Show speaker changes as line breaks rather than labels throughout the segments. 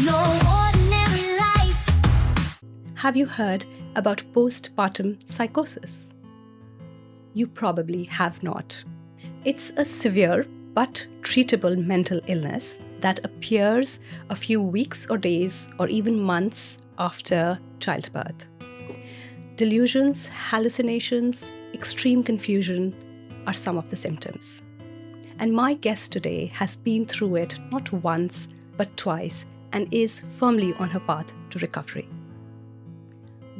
No ordinary life.
Have you heard about postpartum psychosis? You probably have not. It's a severe but treatable mental illness that appears a few weeks or days or even months after childbirth. Delusions, hallucinations, extreme confusion are some of the symptoms. And my guest today has been through it not once but twice and is firmly on her path to recovery.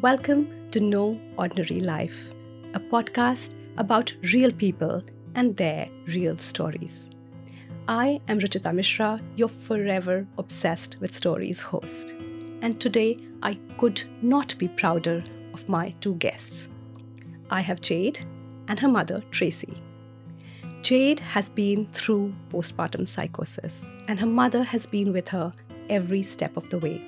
Welcome to No Ordinary Life, a podcast about real people and their real stories. I am Ruchita Misra, your forever obsessed with stories host. And today I could not be prouder of my two guests. I have Jade and her mother, Tracy. Jade has been through postpartum psychosis, and her mother has been with her every step of the way.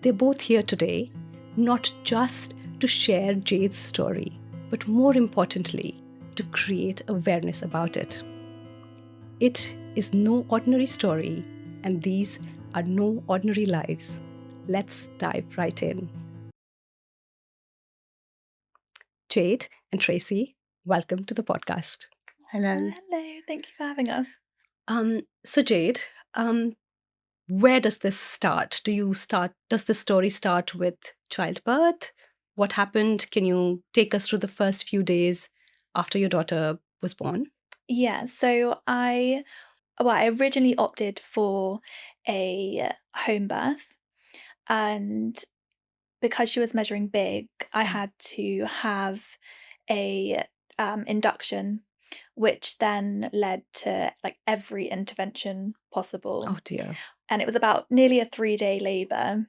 They're both here today, not just to share Jade's story, but more importantly, to create awareness about it. It is no ordinary story, and these are no ordinary lives. Let's dive right in. Jade and Tracy, welcome to the podcast.
Hello.
Hello, thank you for having us.
So Jade, where does this start? Does the story start with childbirth? What happened? Can you take us through the first few days after your daughter was born?
Yeah, so I originally opted for a home birth, and because she was measuring big, I had to have a induction, which then led to like every intervention possible.
Oh dear.
And it was about nearly a 3-day labour,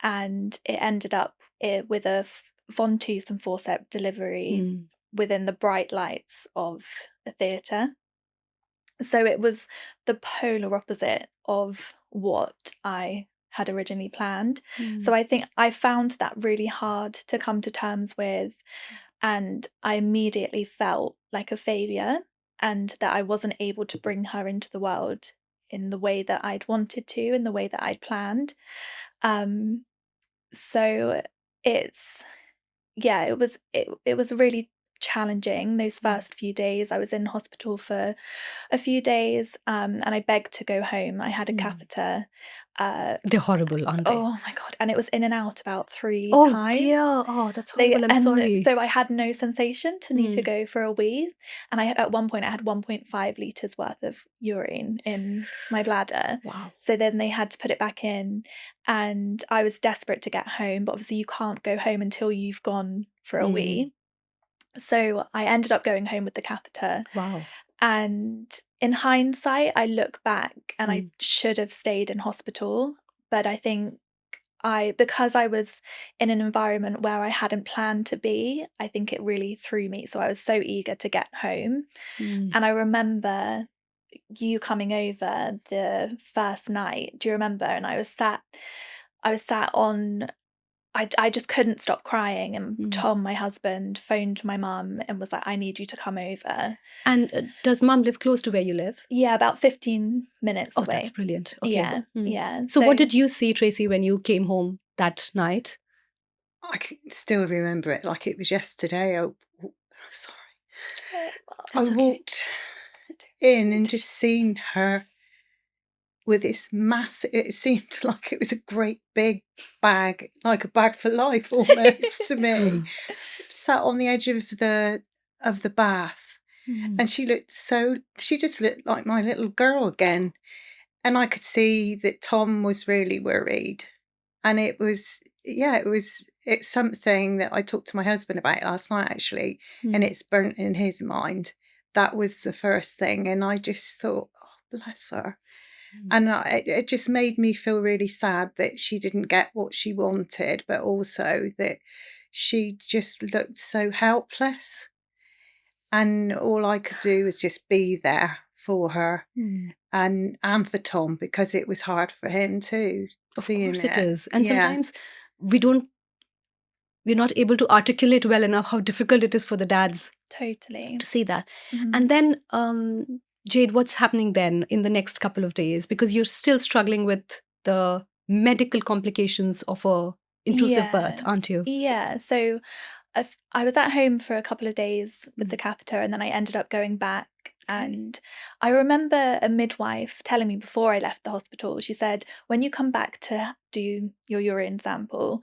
and it ended up with a ventouse and forceps delivery within the bright lights of a theatre. So it was the polar opposite of what I had originally planned. So I think I found that really hard to come to terms with, and I immediately felt like a failure and that I wasn't able to bring her into the world in the way that I'd wanted to, in the way that I'd planned. So it was really challenging those first few days. I was in hospital for a few days, and I begged to go home. I had a catheter.
They're horrible, aren't they?
Oh my God. And it was in and out about 3
Oh
times.
dear. Oh, that's horrible. I'm
And
sorry.
so I had no sensation to need to go for a wee. And at one point I had 1.5 litres worth of urine in my bladder.
Wow.
So then they had to put it back in, and I was desperate to get home, but obviously you can't go home until you've gone for a wee. So I ended up going home with the catheter.
Wow.
And in hindsight, I look back and I should have stayed in hospital. But I think because I was in an environment where I hadn't planned to be, I think it really threw me. So I was so eager to get home. And I remember you coming over the first night. Do you remember? And I was sat on, I just couldn't stop crying, and Tom, my husband, phoned my mum and was like, I need you to come over.
And does mum live close to where you live?
Yeah, about 15 minutes away.
Oh, that's brilliant. Okay.
Yeah.
So what did you see, Tracy, when you came home that night?
I can still remember it like it was yesterday. Sorry. I walked in and just seen her with this massive, it seemed like it was a great big bag, like a bag for life almost to me, sat on the edge of the bath. And she just looked like my little girl again. And I could see that Tom was really worried. And it's something that I talked to my husband about last night, actually, and it's burnt in his mind. That was the first thing. And I just thought, oh, bless her. And it just made me feel really sad that she didn't get what she wanted, but also that she just looked so helpless. And all I could do was just be there for her and for Tom, because it was hard for him too.
Of course it is. And sometimes we're not able to articulate well enough how difficult it is for the dads
Totally.
to see that. And then, Jade, what's happening then in the next couple of days? Because you're still struggling with the medical complications of a intrusive birth,
Yeah.
aren't you?
Yeah. So I was at home for a couple of days with the catheter, and then I ended up going back. And I remember a midwife telling me before I left the hospital, she said, when you come back to do your urine sample,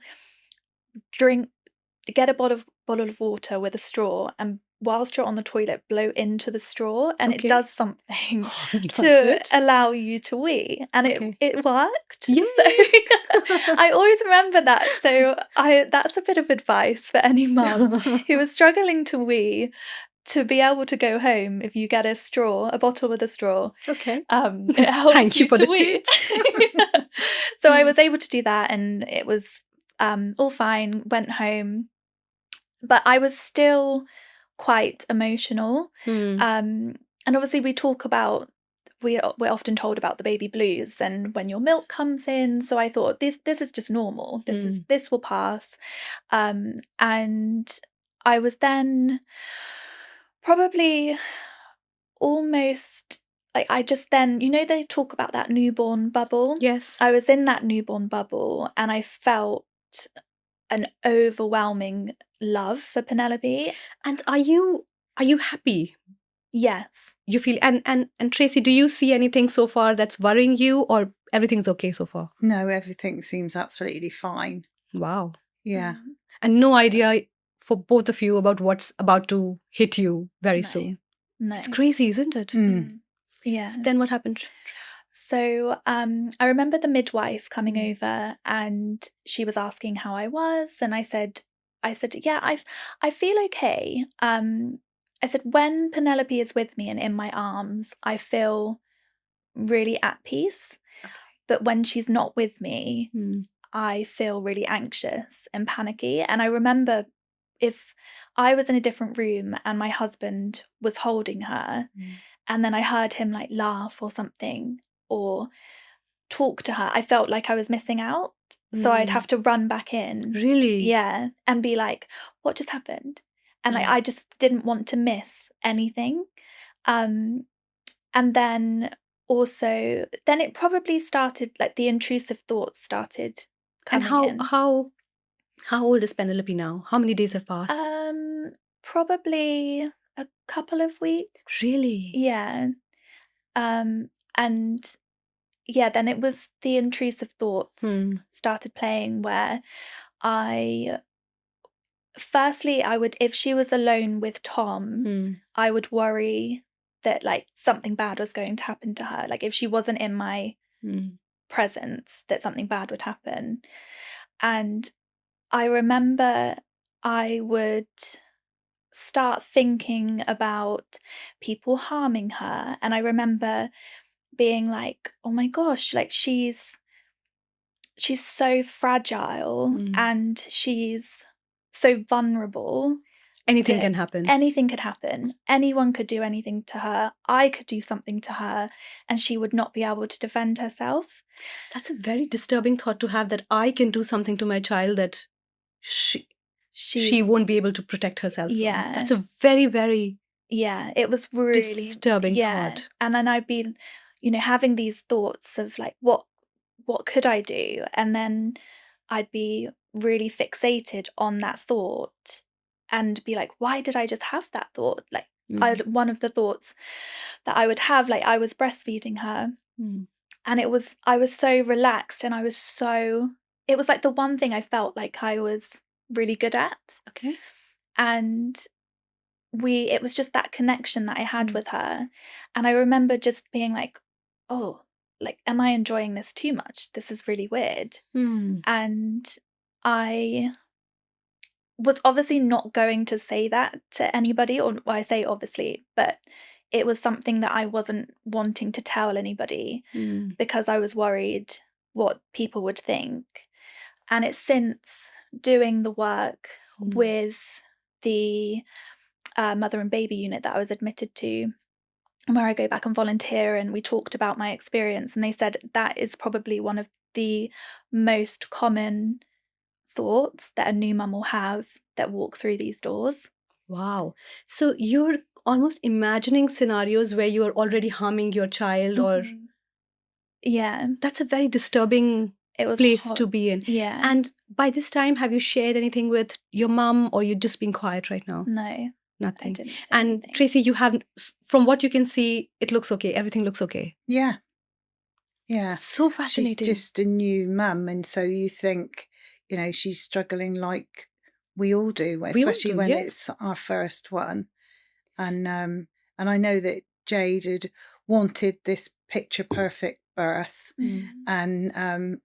get a bottle of water with a straw, and whilst you're on the toilet, blow into the straw, and it
Okay.
does something
Does
to
it?
allow you to wee. And
Okay.
it worked.
Yay!
So I always remember that. So that's a bit of advice for any mum who is struggling to wee, to be able to go home. If you get a bottle with a straw,
Okay.
it helps
Thank you for
to
the
wee.
tip.
So I was able to do that, and it was all fine. Went home, but I was still quite emotional. And obviously we're often told about the baby blues and when your milk comes in. So I thought this is just normal. This will pass. And I was then probably almost like, I just then, they talk about that newborn bubble.
Yes.
I was in that newborn bubble, and I felt an overwhelming love for Penelope.
And are you happy?
Yes.
You feel and Tracy, do you see anything so far that's worrying you, or everything's okay so far?
No, everything seems absolutely fine.
Wow.
Yeah.
And no idea for both of you about what's about to hit you very
No.
soon.
No.
It's crazy, isn't it?
Yeah.
So then what happened?
So I remember the midwife coming over, and she was asking how I was, and I said, yeah, I feel okay. I said, when Penelope is with me and in my arms, I feel really at peace.
Okay.
But when she's not with me, I feel really anxious and panicky. And I remember if I was in a different room and my husband was holding her, and then I heard him like laugh or something, or talk to her, I felt like I was missing out. So I'd have to run back in.
Really?
Yeah. And be like, what just happened? And I just didn't want to miss anything. And then also, then it probably started, like the intrusive thoughts started coming in.
And how old is Penelope now? How many days have passed?
Probably a couple of weeks.
Really?
Yeah. And yeah, then it was the intrusive thoughts started playing, where firstly, I would, if she was alone with Tom, I would worry that like something bad was going to happen to her. Like if she wasn't in my presence, that something bad would happen. And I remember I would start thinking about people harming her. And I remember being like, oh my gosh, like she's so fragile and she's so vulnerable.
Anything can happen.
Anything could happen. Anyone could do anything to her. I could do something to her, and she would not be able to defend herself.
That's a very disturbing thought to have, that I can do something to my child that she won't be able to protect herself from.
Yeah.
That's a very, very
it was really
disturbing thought.
And then I'd be, having these thoughts of like, what could I do? And then I'd be really fixated on that thought and be like, why did I just have that thought? Like one of the thoughts that I would have, like I was breastfeeding her and I was so relaxed, and it was like the one thing I felt like I was really good at.
Okay.
And it was just that connection that I had with her. And I remember just being like, oh, like, am I enjoying this too much? This is really weird. And I was obviously not going to say that to anybody, or I say obviously, but it was something that I wasn't wanting to tell anybody because I was worried what people would think. And it's since doing the work with the mother and baby unit that I was admitted to, where I go back and volunteer, and we talked about my experience, and they said that is probably one of the most common thoughts that a new mum will have that walk through these doors.
Wow. So you're almost imagining scenarios where you are already harming your child or
Yeah.
That's a very disturbing
It was
place
hot.
to be in.
Yeah.
And by this time, have you shared anything with your mum, or you're just being quiet right now?
No, I
Nothing.
didn't say
And
anything.
Tracy, you have, from what you can see, it looks okay. Everything looks okay.
Yeah. Yeah.
So
She's
fascinating.
just a new mum, and so you think, she's struggling like we all do, especially when
yeah.
it's our first one. And I know that Jade had wanted this picture perfect birth, and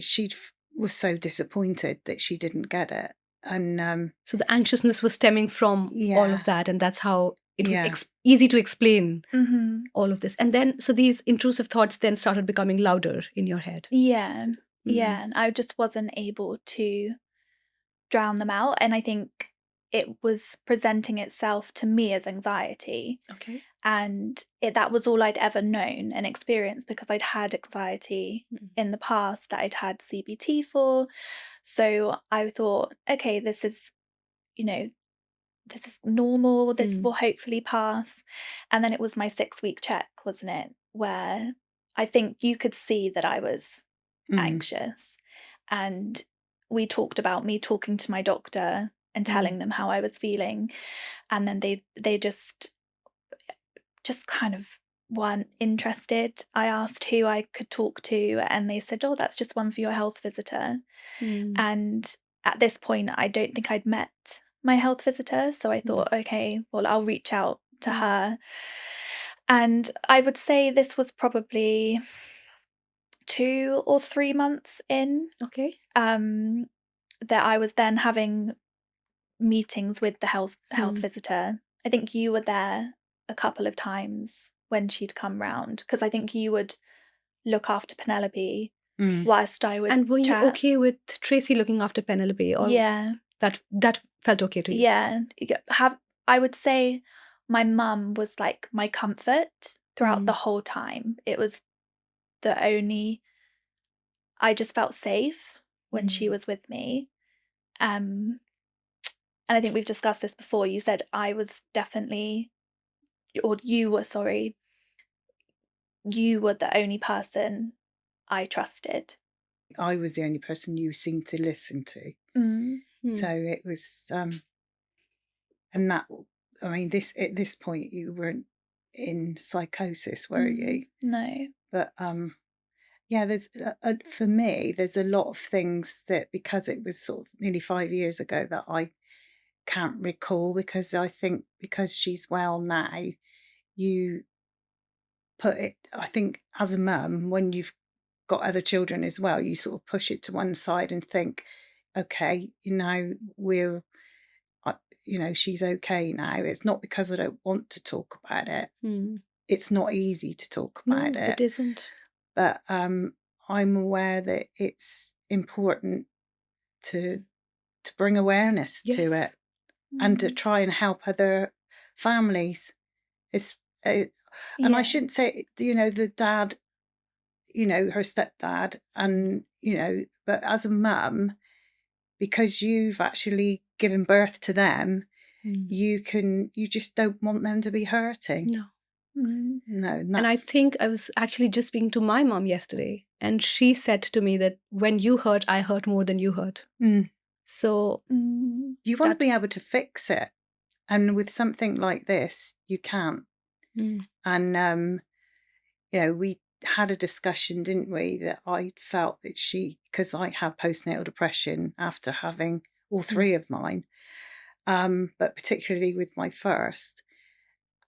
she was so disappointed that she didn't get it. And
So the anxiousness was stemming from all
Yeah.
of that, and that's how it was
Yeah.
easy to explain
Mm-hmm.
all of this. And then, so these intrusive thoughts then started becoming louder in your head.
Yeah.
Mm.
Yeah. And I just wasn't able to drown them out. And I think it was presenting itself to me as anxiety.
Okay.
And that was all I'd ever known and experienced, because I'd had anxiety in the past that I'd had CBT for. So I thought, okay, this is normal. This will hopefully pass. And then it was my 6-week check, wasn't it? Where I think you could see that I was anxious. And we talked about me talking to my doctor and telling them how I was feeling. And then they just kind of weren't interested. I asked who I could talk to, and they said, oh, that's just one for your health visitor. And at this point, I don't think I'd met my health visitor. So I thought, okay, well, I'll reach out to her. And I would say this was probably 2 or 3 months in.
Okay.
That I was then having meetings with the health visitor. I think you were there a couple of times when she'd come round, because I think you would look after Penelope whilst I would
And were you
chat.
okay with Tracy looking after Penelope? Or
Yeah.
That felt okay to you?
Yeah. I would say my mum was like my comfort throughout the whole time. It was I just felt safe when she was with me. And I think we've discussed this before. You said I was definitely, or you were, sorry, you were the only person I trusted.
I was the only person you seemed to listen to. So it was, and that, I mean, at this point you weren't in psychosis, were you?
No.
But yeah, there's for me, there's a lot of things that, because it was sort of nearly 5 years ago, that I can't recall, because I think because she's well now, you put it, I think as a mum, when you've got other children as well, you sort of push it to one side and think, okay, she's okay now. It's not because I don't want to talk about it. It's not easy to talk about it.
It isn't.
But I'm aware that it's important to bring awareness to it, and to try and help other families. And I shouldn't say, the dad, her stepdad, and, but as a mum, because you've actually given birth to them, you just don't want them to be hurting.
No.
No.
And I think I was actually just speaking to my mom yesterday, and she said to me that when you hurt, I hurt more than you hurt. So
you want to be able to fix it. And with something like this, you can't. And, we had a discussion, didn't we, that I felt that because I have postnatal depression after having all 3 of mine, but particularly with my first,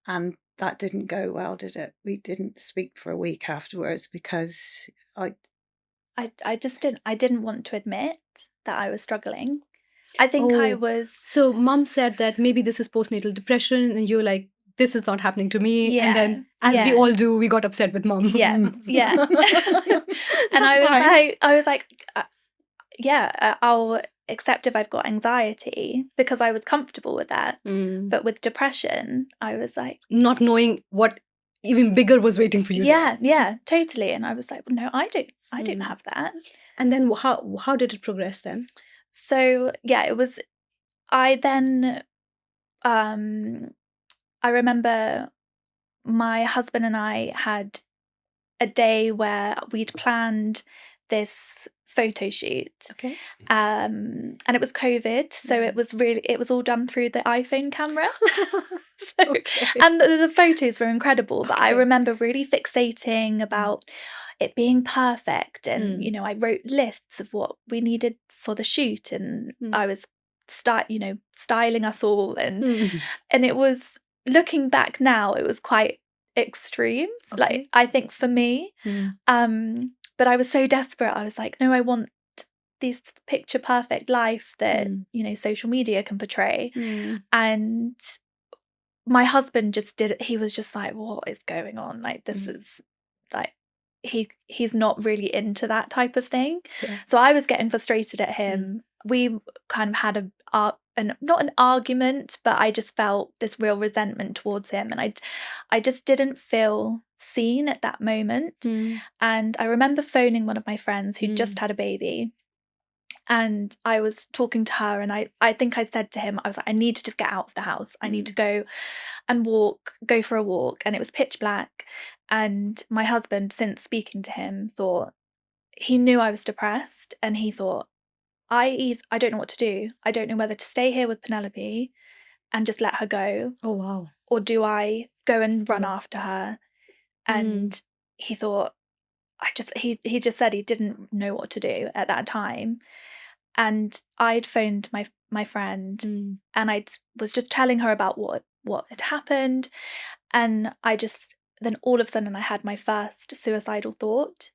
and that didn't go well, did it? We didn't speak for a week afterwards, because I
didn't want to admit that I was struggling. I think I was.
So mum said that maybe this is postnatal depression, and you're like, this is not happening to me.
Yeah.
And then, as we all do, we got upset with mum.
Yeah. Yeah. And I was like, I'll accept if I've got anxiety, because I was comfortable with that. But with depression, I was like,
not knowing what even bigger was waiting for you.
Yeah, totally. And I was like, well, no, I don't have that.
And then how did it progress then?
So yeah, it was. I then, I remember my husband and I had a day where we'd planned this photo shoot.
Okay.
And it was COVID, so it was all done through the iPhone camera. And the photos were incredible, but I remember really fixating about it being perfect, and you know, I wrote lists of what we needed for the shoot, and I was styling us all, and it was, looking back now, it was quite extreme, like, I think, for me. But I was so desperate. I was like, no, I want this picture perfect life that you know, social media can portray. And my husband just did it. He was just like, what is going on? Like, this is like, he's not really into that type of thing. So I was getting frustrated at him. We kind of had not an argument, but I just felt this real resentment towards him, and I just didn't feel seen at that moment. And I remember phoning one of my friends who just had a baby, and I was talking to her, and I think I said to him, I was like, I need to just get out of the house. I need to go and go for a walk. And it was pitch black, and my husband, since speaking to him, thought, he knew I was depressed, and he thought, I don't know what to do. I don't know whether to stay here with Penelope and just let her go.
Oh, wow.
Or do I go and run after her? And he thought, he just said he didn't know what to do at that time. And I'd phoned my friend, and I was just telling her about what had happened. And then all of a sudden I had my first suicidal thought,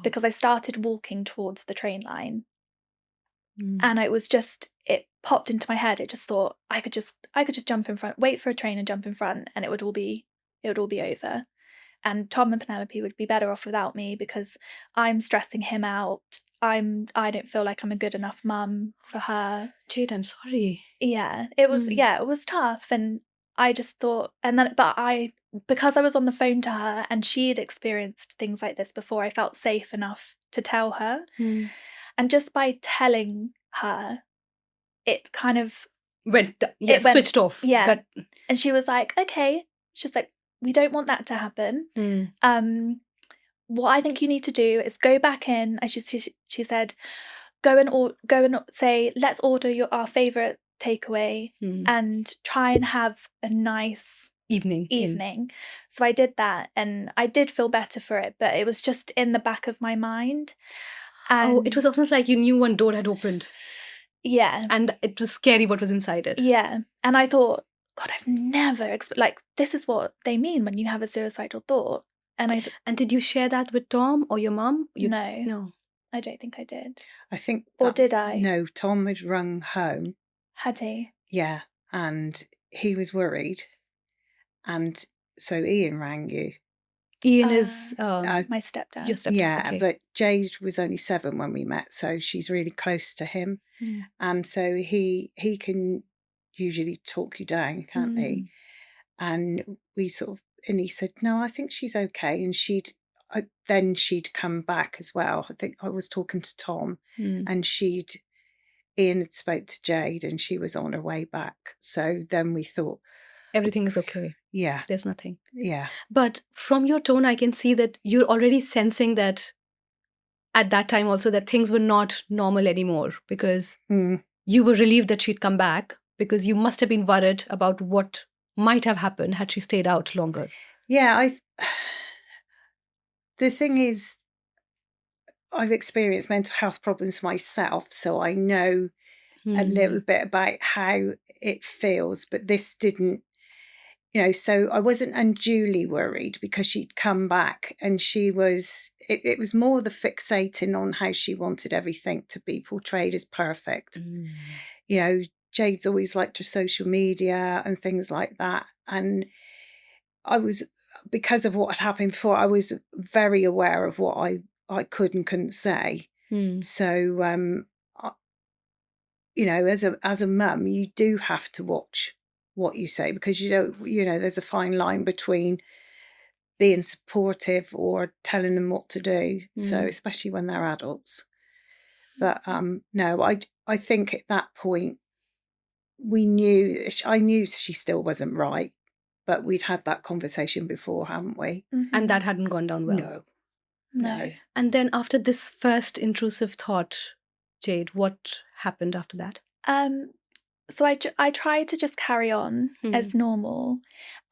because I started walking towards the train line. And it popped into my head. It just thought I could just jump in front, wait for a train and jump in front, and it would all be over. And Tom and Penelope would be better off without me, because I'm stressing him out. I don't feel like I'm a good enough mum for her.
Jade, I'm sorry.
Yeah, it was tough. And I just thought, because I was on the phone to her and she'd experienced things like this before, I felt safe enough to tell her. And just by telling her, it kind of
switched off.
Yeah. And she was like, okay. She's like, we don't want that to happen. What I think you need to do is go back in. And she said, go and say, let's order our favourite takeaway and try and have a nice evening. So I did that, and I did feel better for it, but it was just in the back of my mind. And
it was almost like you knew one door had opened.
Yeah.
And it was scary what was inside it.
Yeah. And I thought, God, I've never this is what they mean when you have a suicidal thought. And
did you share that with Tom or your mum?
No, I don't think I did.
I think.
Or did I?
No, Tom had rung home.
Had he?
Yeah, and he was worried, and so Ian rang you.
Ian is
my stepdad.
Your stepdad.
Yeah,
okay.
But Jade was only 7 when we met, so she's really close to him, and so he can usually talk you down, can't he? And he said, no, I think she's okay, and then she'd come back as well. I think I was talking to Tom, and Ian had spoke to Jade, and she was on her way back. So then we thought,
everything is okay.
Yeah.
There's nothing.
Yeah.
But from your tone, I can see that you're already sensing that at that time also that things were not normal anymore, because you were relieved that she'd come back, because you must have been worried about what might have happened had she stayed out longer.
Yeah. The thing is, I've experienced mental health problems myself, so I know a little bit about how it feels, but this didn't, so I wasn't unduly worried because she'd come back, and it was more the fixating on how she wanted everything to be portrayed as perfect. Jade's always liked her social media and things like that. And because of what had happened before, I was very aware of what I could and couldn't say. So, as a mum, you do have to watch what you say, because there's a fine line between being supportive or telling them what to do. So especially when they're adults. But no, I think at that point I knew she still wasn't right, But we'd had that conversation before, hadn't we?
And that hadn't gone down well.
No.
No.
And then after this first intrusive thought, Jade, what happened after that?
So I tried to just carry on as normal.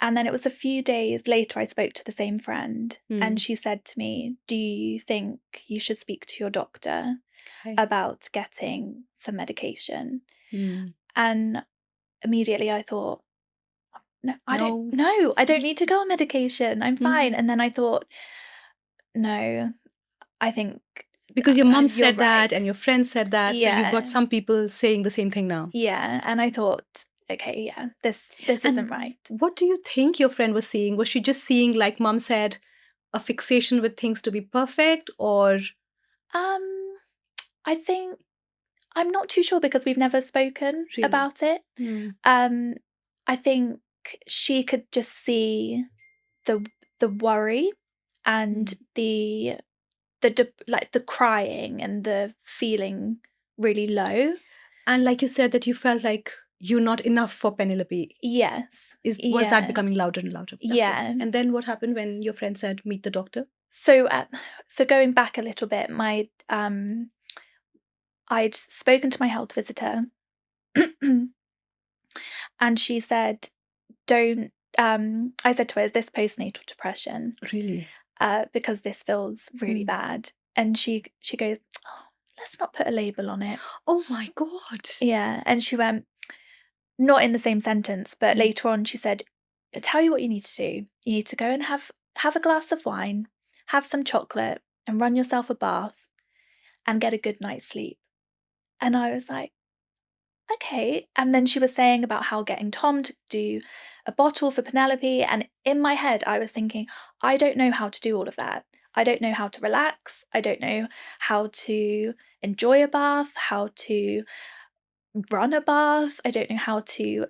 And then it was a few days later I spoke to the same friend and she said to me, do you think you should speak to your doctor about getting some medication? And immediately I thought, no, I don't need to go on medication. I'm fine. And then I thought, no, I think...
Because your mum said
right.
that and your friend said that, so you've got some people saying the same thing now.
Yeah, and I thought, okay, yeah, this isn't right.
What do you think your friend was seeing? Was she just seeing, like mum said, a fixation with things to be perfect, or?
I think, I'm not too sure because we've never spoken about it. I think she could just see the worry and the crying and the feeling really low.
And like you said that you felt like you're not enough for Penelope.
Yes.
Was that becoming louder and louder?
Yeah.
And then what happened when your friend said, meet the doctor?
So going back a little bit, I'd spoken to my health visitor and she said, I said to her, is this postnatal depression?
Really?
Because this feels really bad. And she goes, oh, let's not put a label on it.
Oh my God.
Yeah. And she went, not in the same sentence, but later on she said, I'll tell you what you need to do. You need to go and have a glass of wine, have some chocolate and run yourself a bath and get a good night's sleep. And I was like, okay. And then she was saying about how getting Tom to do a bottle for Penelope. And in my head, I was thinking, I don't know how to do all of that. I don't know how to relax. I don't know how to enjoy a bath, how to run a bath. I don't know how to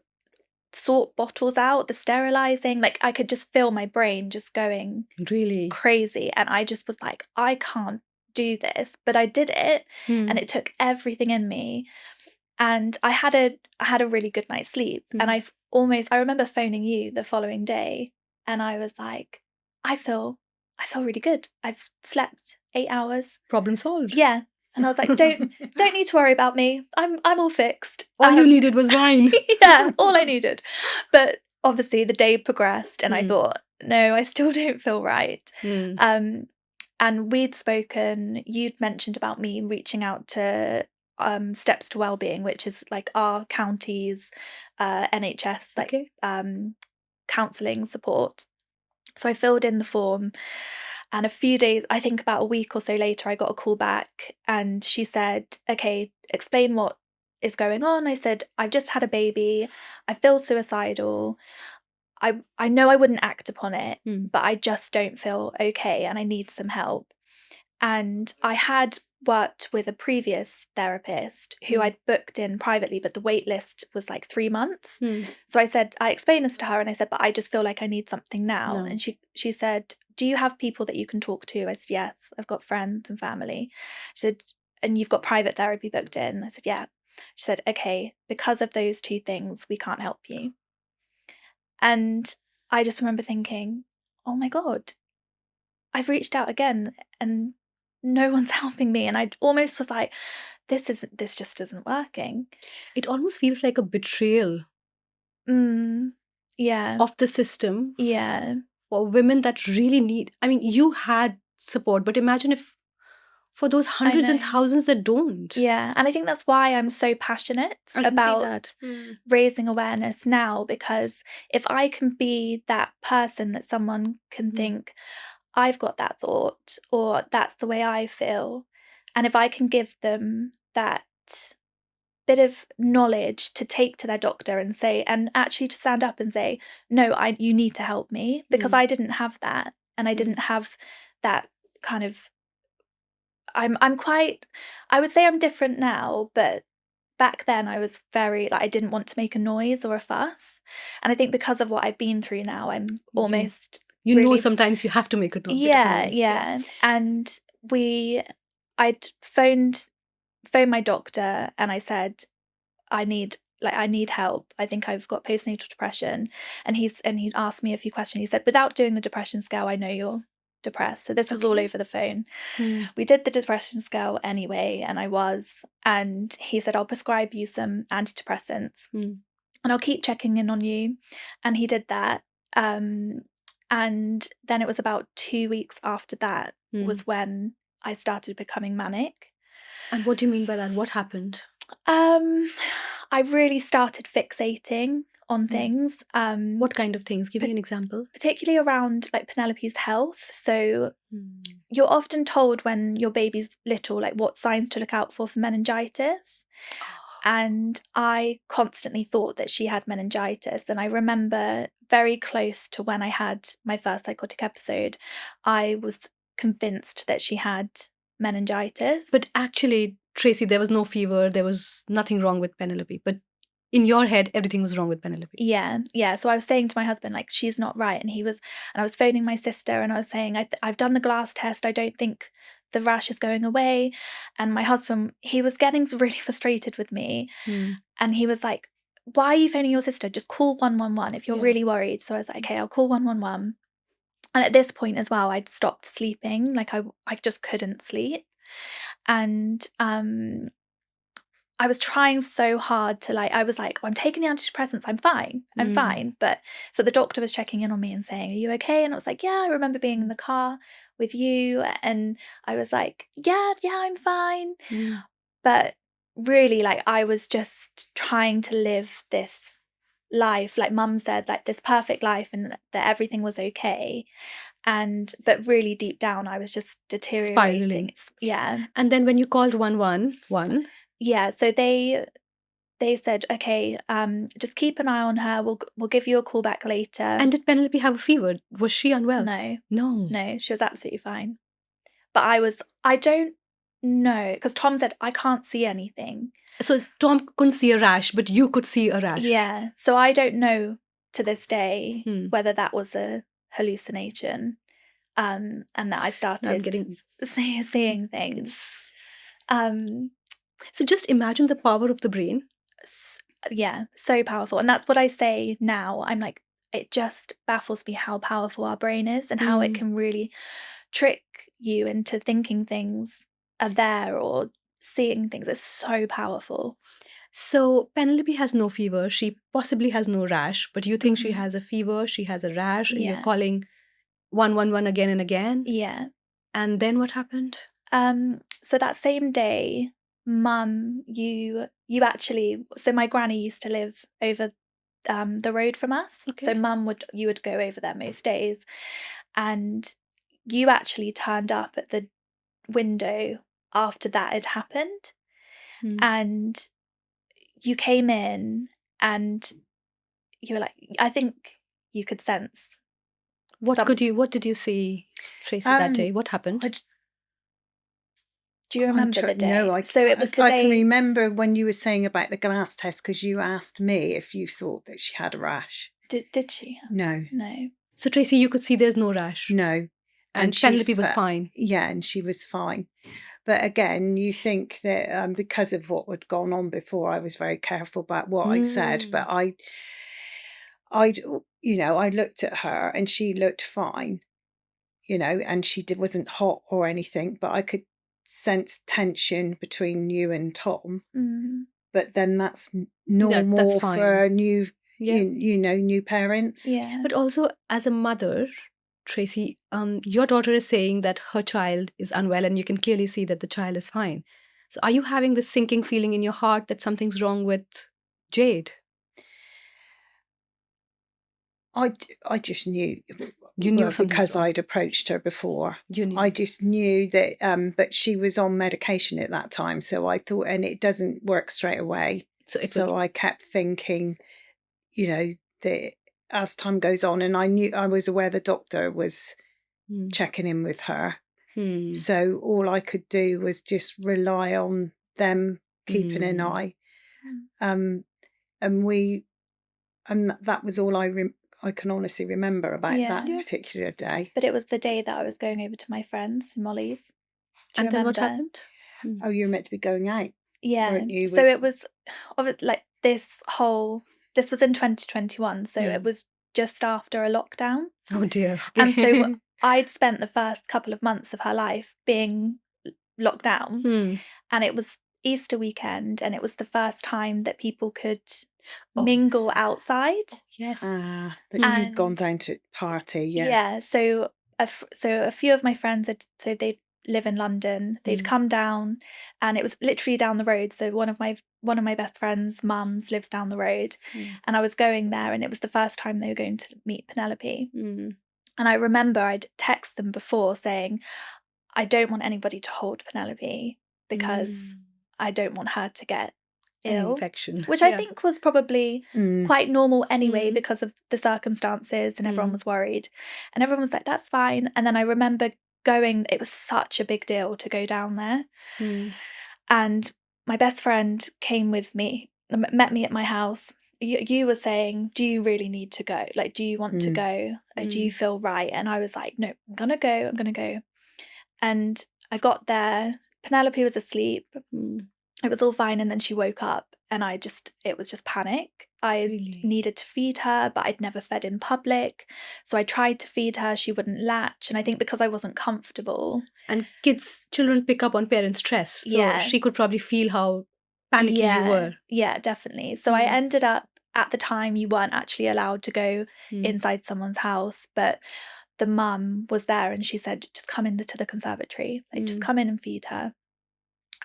sort bottles out, the sterilizing. Like I could just feel my brain just going
really
crazy. And I just was like, I can't do this. But I did it and it took everything in me. And I had a really good night's sleep. And I remember phoning you the following day and I was like, I feel really good. I've slept 8 hours.
Problem solved.
Yeah. And I was like, don't need to worry about me. I'm all fixed.
All you needed was wine.
Yeah, all I needed. But obviously the day progressed and I thought, no, I still don't feel right. And we'd spoken, you'd mentioned about me reaching out to Steps to Wellbeing, which is like our county's NHS counselling support. So I filled in the form and a few days, I think about a week or so later, I got a call back and she said, okay, explain what is going on. I said, I've just had a baby. I feel suicidal. I know I wouldn't act upon it, but I just don't feel okay and I need some help. And I had worked with a previous therapist who I'd booked in privately, but the wait list was like 3 months. So I explained this to her and I said, but I just feel like I need something now. No. And she said, do you have people that you can talk to? I said, yes, I've got friends and family. She said, and you've got private therapy booked in? I said, yeah. She said, okay, because of those 2 things, we can't help you. And I just remember thinking, oh my God, I've reached out again and no one's helping me. And I almost was like, this just isn't working.
It almost feels like a betrayal.
Yeah.
Of the system.
Yeah.
For women that really need, I mean, you had support, but imagine if for those hundreds and thousands that don't.
Yeah. And I think that's why I'm so passionate about raising awareness now, because if I can be that person that someone can think, I've got that thought, or that's the way I feel. And if I can give them that bit of knowledge to take to their doctor and say, and actually to stand up and say, no, you need to help me, because I didn't have that. And I didn't have that kind of, I'm quite, I would say I'm different now, but back then I was very, like, I didn't want to make a noise or a fuss. And I think because of what I've been through now, I'm almost...
You really know sometimes you have to make a noise.
Yeah. And I'd phoned my doctor and I said, I need like, I need help. I think I've got postnatal depression. And he asked me a few questions. He said, without doing the depression scale, I know you're depressed. So this was all over the phone. We did the depression scale anyway, and I was. And he said, I'll prescribe you some antidepressants and I'll keep checking in on you. And he did that. And then it was about 2 weeks after that was when I started becoming manic.
And what do you mean by that? What happened?
I really started fixating on things.
What kind of things? Give me an example.
Particularly around like Penelope's health. So you're often told when your baby's little, like what signs to look out for meningitis. And I constantly thought that she had meningitis. And I remember very close to when I had my first psychotic episode, I was convinced that she had meningitis.
But actually, Tracy, there was no fever. There was nothing wrong with Penelope. But in your head, everything was wrong with Penelope.
Yeah. So I was saying to my husband, like, she's not right. And I was phoning my sister and I was saying, I've done the glass test. I don't think the rash is going away. And my husband, he was getting really frustrated with me. And he was like, why are you phoning your sister? Just call 111 if you're really worried. So I was like, okay, I'll call 111. And at this point as well, I'd stopped sleeping. Like I just couldn't sleep. And I was trying so hard to I was like, I'm taking the antidepressants. I'm fine. But so the doctor was checking in on me and saying, are you okay? And I was like, yeah, I remember being in the car with you. And I was like, yeah, I'm fine. But really, like, I was just trying to live this life, like Mum said, like this perfect life and that everything was okay. But really deep down, I was just deteriorating.
Spiraling.
Yeah.
And then when you called 111...
Yeah, so they said, okay, just keep an eye on her. We'll give you a call back later.
And did Penelope have a fever? Was she unwell?
No, she was absolutely fine. But I don't know, because Tom said, I can't see anything.
So Tom couldn't see a rash, but you could see a rash.
Yeah, so I don't know to this day whether that was a hallucination, and that I started seeing things.
So just imagine the power of the brain.
Yeah, so powerful. And that's what I say now. I'm like, it just baffles me how powerful our brain is and how it can really trick you into thinking things are there or seeing things. It's so powerful.
So Penelope has no fever. She possibly has no rash, but you think she has a fever, she has a rash, and you're calling 111 again and again.
Yeah.
And then what happened?
So that same day, Mum, you actually, so my granny used to live over the road from us. Okay. So Mum you would go over there most days, and you actually turned up at the window after that had happened, and you came in and you were like, I think you could sense.
What did you see, Tracy, that day? What happened?
Do you remember the day?
No,
so it was the day.
I can remember when you were saying about the glass test, because you asked me if you thought that she had a rash.
Did she?
No.
So Tracy, you could see there's no rash.
No.
And Penelope was fine.
Yeah, and she was fine. But again, you think that because of what had gone on before, I was very careful about what I said. But I looked at her and she looked fine, and she wasn't hot or anything, but I could sense tension between you and Tom. But then that's normal that's for new, new parents.
Yeah.
But also as a mother, Tracy, your daughter is saying that her child is unwell and you can clearly see that the child is fine. So are you having this sinking feeling in your heart that something's wrong with Jade?
I just knew.
You knew
because I'd approached her before.
You knew.
I just knew that, but she was on medication at that time. So I thought, and it doesn't work straight away. So I kept thinking, that as time goes on, and I was aware the doctor was checking in with her. So all I could do was just rely on them keeping an eye. And that was all I can honestly remember about that particular day.
But it was the day that I was going over to my friends, Molly's.
And then what happened?
Oh, you were meant to be going out.
Yeah.
weren't you?
So
with-
it was obviously like this was in 2021, so it was just after a lockdown.
Oh dear.
And so I'd spent the first couple of months of her life being locked down, and it was Easter weekend, and it was the first time that people could mingle outside.
Yes.
that you'd gone down to party,
Yeah, so a few of my friends so they live in London. They'd come down, and it was literally down the road. So one of my best friends' mums lives down the road, and I was going there, and it was the first time they were going to meet Penelope. And I remember I'd text them before saying, I don't want anybody to hold Penelope because I don't want her to get
An
ill,
infection.
which I think was probably quite normal anyway because of the circumstances, and everyone was worried, and everyone was like, that's fine. And then I remember going, it was such a big deal to go down there, and my best friend came with me, met me at my house. You were saying, do you really need to go? Like, do you want to go? Do you feel right? And I was like, no, I'm gonna go. And I got there, Penelope was asleep. It was all fine, and then she woke up, and it was just panic. I needed to feed her, but I'd never fed in public. So I tried to feed her, she wouldn't latch, and I think because I wasn't comfortable.
And children pick up on parents' stress, so she could probably feel how panicky you were.
Yeah, definitely. So I ended up, at the time, you weren't actually allowed to go inside someone's house, but the mum was there, and she said, just come into the conservatory, like just come in and feed her.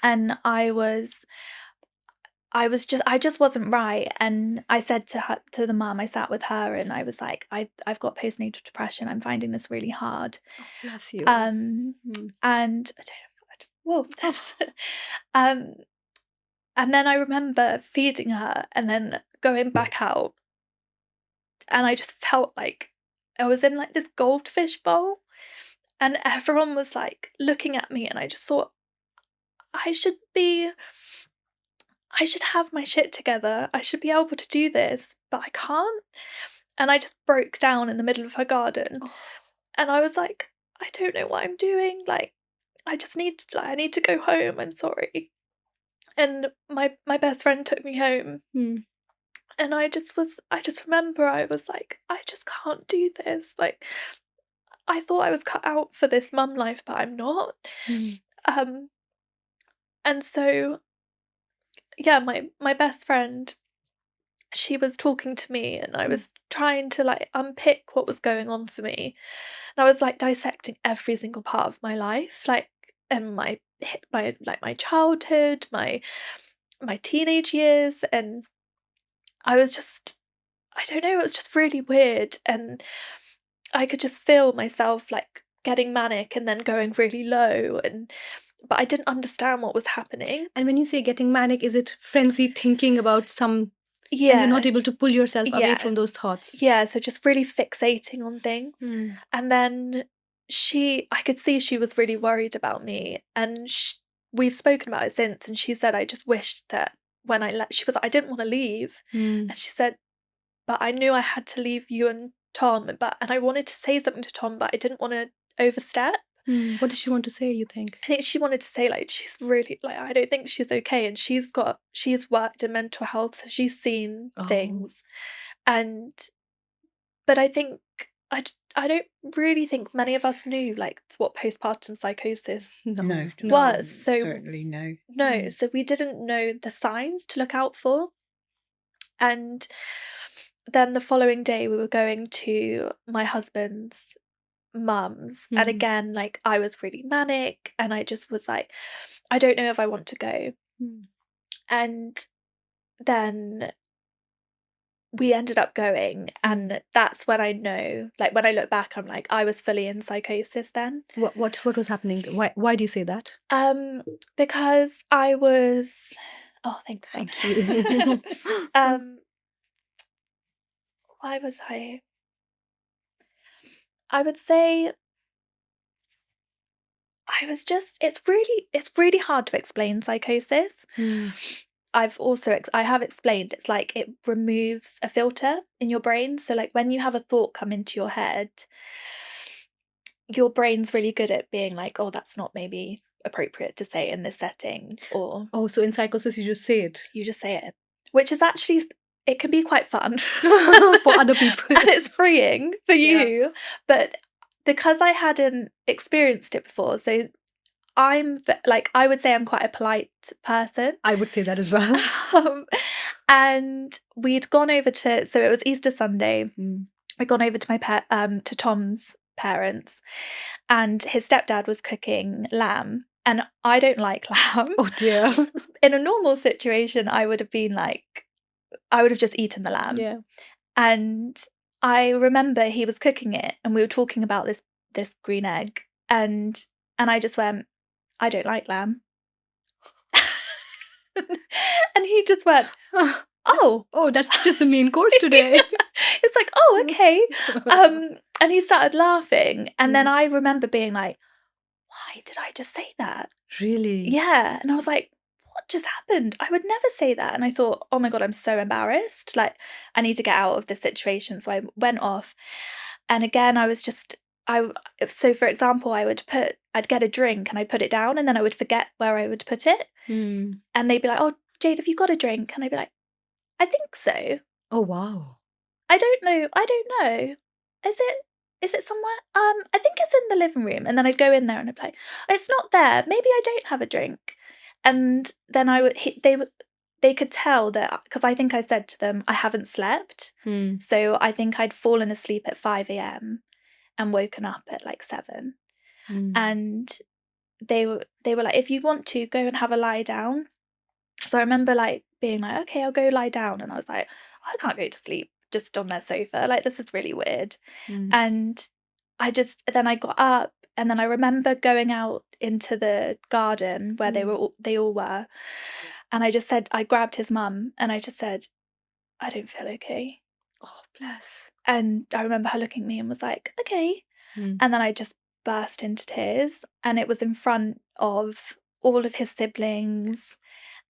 And I just wasn't right. And I said to the mum, I sat with her, and I was like, I've got postnatal depression. I'm finding this really hard.
Oh, bless you.
And I don't know. Whoa. And then I remember feeding her and then going back out, and I just felt like I was in like this goldfish bowl, and everyone was like looking at me, and I just thought, I should have my shit together. I should be able to do this, but I can't. And I just broke down in the middle of her garden. And I was like, I don't know what I'm doing. Like, I need to go home. I'm sorry. And my best friend took me home. And I just remember I was like, I just can't do this. Like, I thought I was cut out for this mum life, but I'm not. And so, yeah, my best friend, she was talking to me, and I was trying to like unpick what was going on for me. And I was like dissecting every single part of my life, like, and my childhood, my teenage years, and I was just, I don't know, it was just really weird, and I could just feel myself like getting manic and then going really low, but I didn't understand what was happening.
And when you say getting manic, is it frenzied thinking about some...
Yeah.
And you're not able to pull yourself away from those thoughts?
Yeah, so just really fixating on things. And then I could see she was really worried about me, and we've spoken about it since, and she said, I just wished that when she was like, I didn't want to leave. And she said, but I knew I had to leave you and Tom, and I wanted to say something to Tom, but I didn't want to overstep.
What did she want to say, you think?
I think she wanted to say, like, she's really, like, I don't think she's okay, and she's worked in mental health, so she's seen things. But I think, I don't really think many of us knew, like, what postpartum psychosis was. So
certainly no.
No, so we didn't know the signs to look out for. And then the following day we were going to my husband's mum's, and again, like, I was really manic, and I just was like, I don't know if I want to go. And then we ended up going, and that's when I know, like, when I look back, I'm like, I was fully in psychosis then.
What was happening? Why do you say that?
Because I was... Oh, thank
you.
Why was I would say I was just... It's really hard to explain psychosis. I have explained, it's like it removes a filter in your brain. So like when you have a thought come into your head, your brain's really good at being like, oh, that's not maybe appropriate to say in this setting, or
Oh, so in psychosis, you just say it
you just say it, which is actually, it can be quite fun
for other people.
and it's freeing for
Yeah.
you. But because I hadn't experienced it before, so I would say I'm quite a polite person.
I would say that as well.
And we'd gone over to, so it was Easter Sunday.
Mm.
We'd gone over to to Tom's parents, and his stepdad was cooking lamb, and I don't like lamb.
Oh dear.
In a normal situation, I would have been like, I would have just eaten the lamb.
Yeah.
And I remember he was cooking it, and we were talking about this green egg, and I just went, I don't like lamb. And he just went, oh,
that's just the main course today.
it's like, oh, okay. And he started laughing, and then I remember being like, why did I just say that?
Really?
Yeah. And I was like, what just happened? I would never say that. And I thought, oh my God, I'm so embarrassed. Like, I need to get out of this situation. So I went off. And again, I was just, so for example, I'd get a drink and I'd put it down, and then I would forget where I would put it.
Mm.
And they'd be like, oh, Jade, have you got a drink? And I'd be like, I think so.
Oh wow.
I don't know. Is it somewhere? I think it's in the living room. And then I'd go in there and I'd be like, it's not there. Maybe I don't have a drink. And then they could tell that, because I think I said to them, I haven't slept.
Mm.
So I think I'd fallen asleep at 5 a.m. and woken up at like 7.
Mm.
And they were like, if you want to, go and have a lie down. So I remember like being like, okay, I'll go lie down. And I was like, I can't go to sleep just on their sofa. Like, this is really weird.
Mm.
And then I got up, and then I remember going out into the garden where they all were. And I grabbed his mum and I just said, I don't feel okay.
Oh, bless.
And I remember her looking at me and was like, okay.
Mm.
And then I just burst into tears, and it was in front of all of his siblings.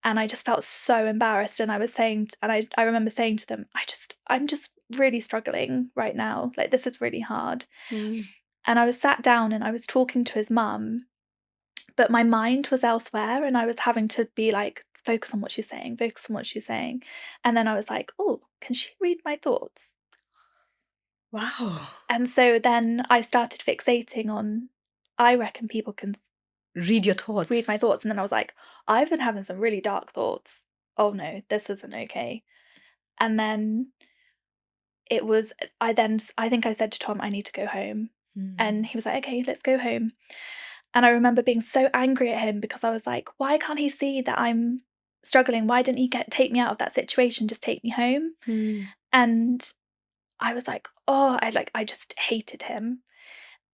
And I just felt so embarrassed. And I was saying, and I remember saying to them, I'm just really struggling right now. Like, this is really hard.
Mm.
And I was sat down and I was talking to his mum, but my mind was elsewhere, and I was having to be like, focus on what she's saying, focus on what she's saying. And then I was like, oh, can she read my thoughts?
Wow.
And so then I started fixating on, I reckon people can
Read your thoughts.
read my thoughts. And then I was like, I've been having some really dark thoughts. Oh no, this isn't okay. And then I think I said to Tom, I need to go home.
Mm.
And he was like, okay, let's go home. And I remember being so angry at him, because I was like, why can't he see that I'm struggling? Why didn't he take me out of that situation? Just take me home.
Mm.
And I was like, oh, I just hated him.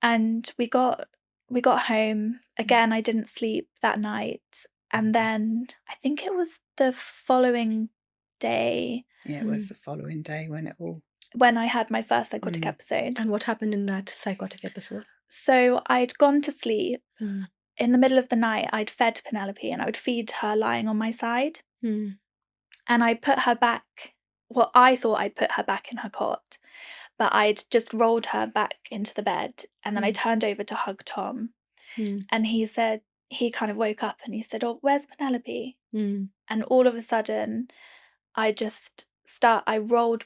And we got home. Again, I didn't sleep that night. And then I think it was the following day.
Yeah, it was the following day
when I had my first psychotic episode.
And what happened in that psychotic episode?
So I'd gone to sleep.
Mm.
In the middle of the night, I'd fed Penelope, and I would feed her lying on my side.
Mm.
And I put her back. Well, I thought I'd put her back in her cot, but I'd just rolled her back into the bed. And then I turned over to hug Tom.
Mm.
And he kind of woke up and he said, oh, where's Penelope?
Mm.
And all of a sudden, I rolled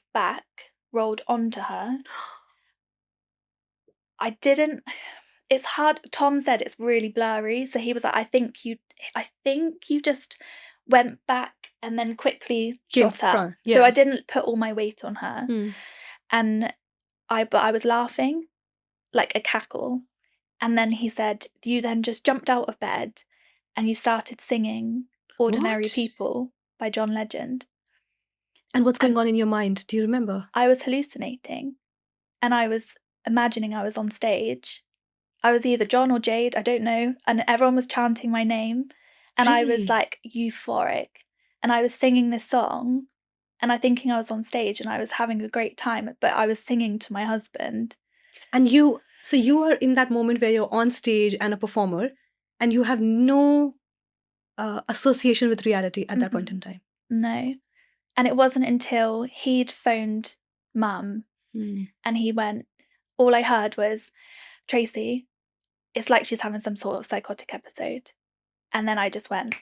onto her. It's hard. Tom said it's really blurry. So he was like, I think you just went back and then quickly shot up.
Yeah.
So I didn't put all my weight on her.
Mm.
And I was laughing, like a cackle. And then he said, you then just jumped out of bed and you started singing Ordinary
What?
People by John Legend.
And what's going on in your mind? Do you remember?
I was hallucinating, and I was imagining I was on stage. I was either John or Jade, I don't know. And everyone was chanting my name. And I was
Really?
like euphoric. And I was singing this song, and I thinking I was on stage and I was having a great time, but I was singing to my husband.
And so you are in that moment where you're on stage and a performer, and you have no association with reality at that point in time.
No. And it wasn't until he'd phoned Mum, and he went, all I heard was, Tracy, it's like she's having some sort of psychotic episode. And then I just went,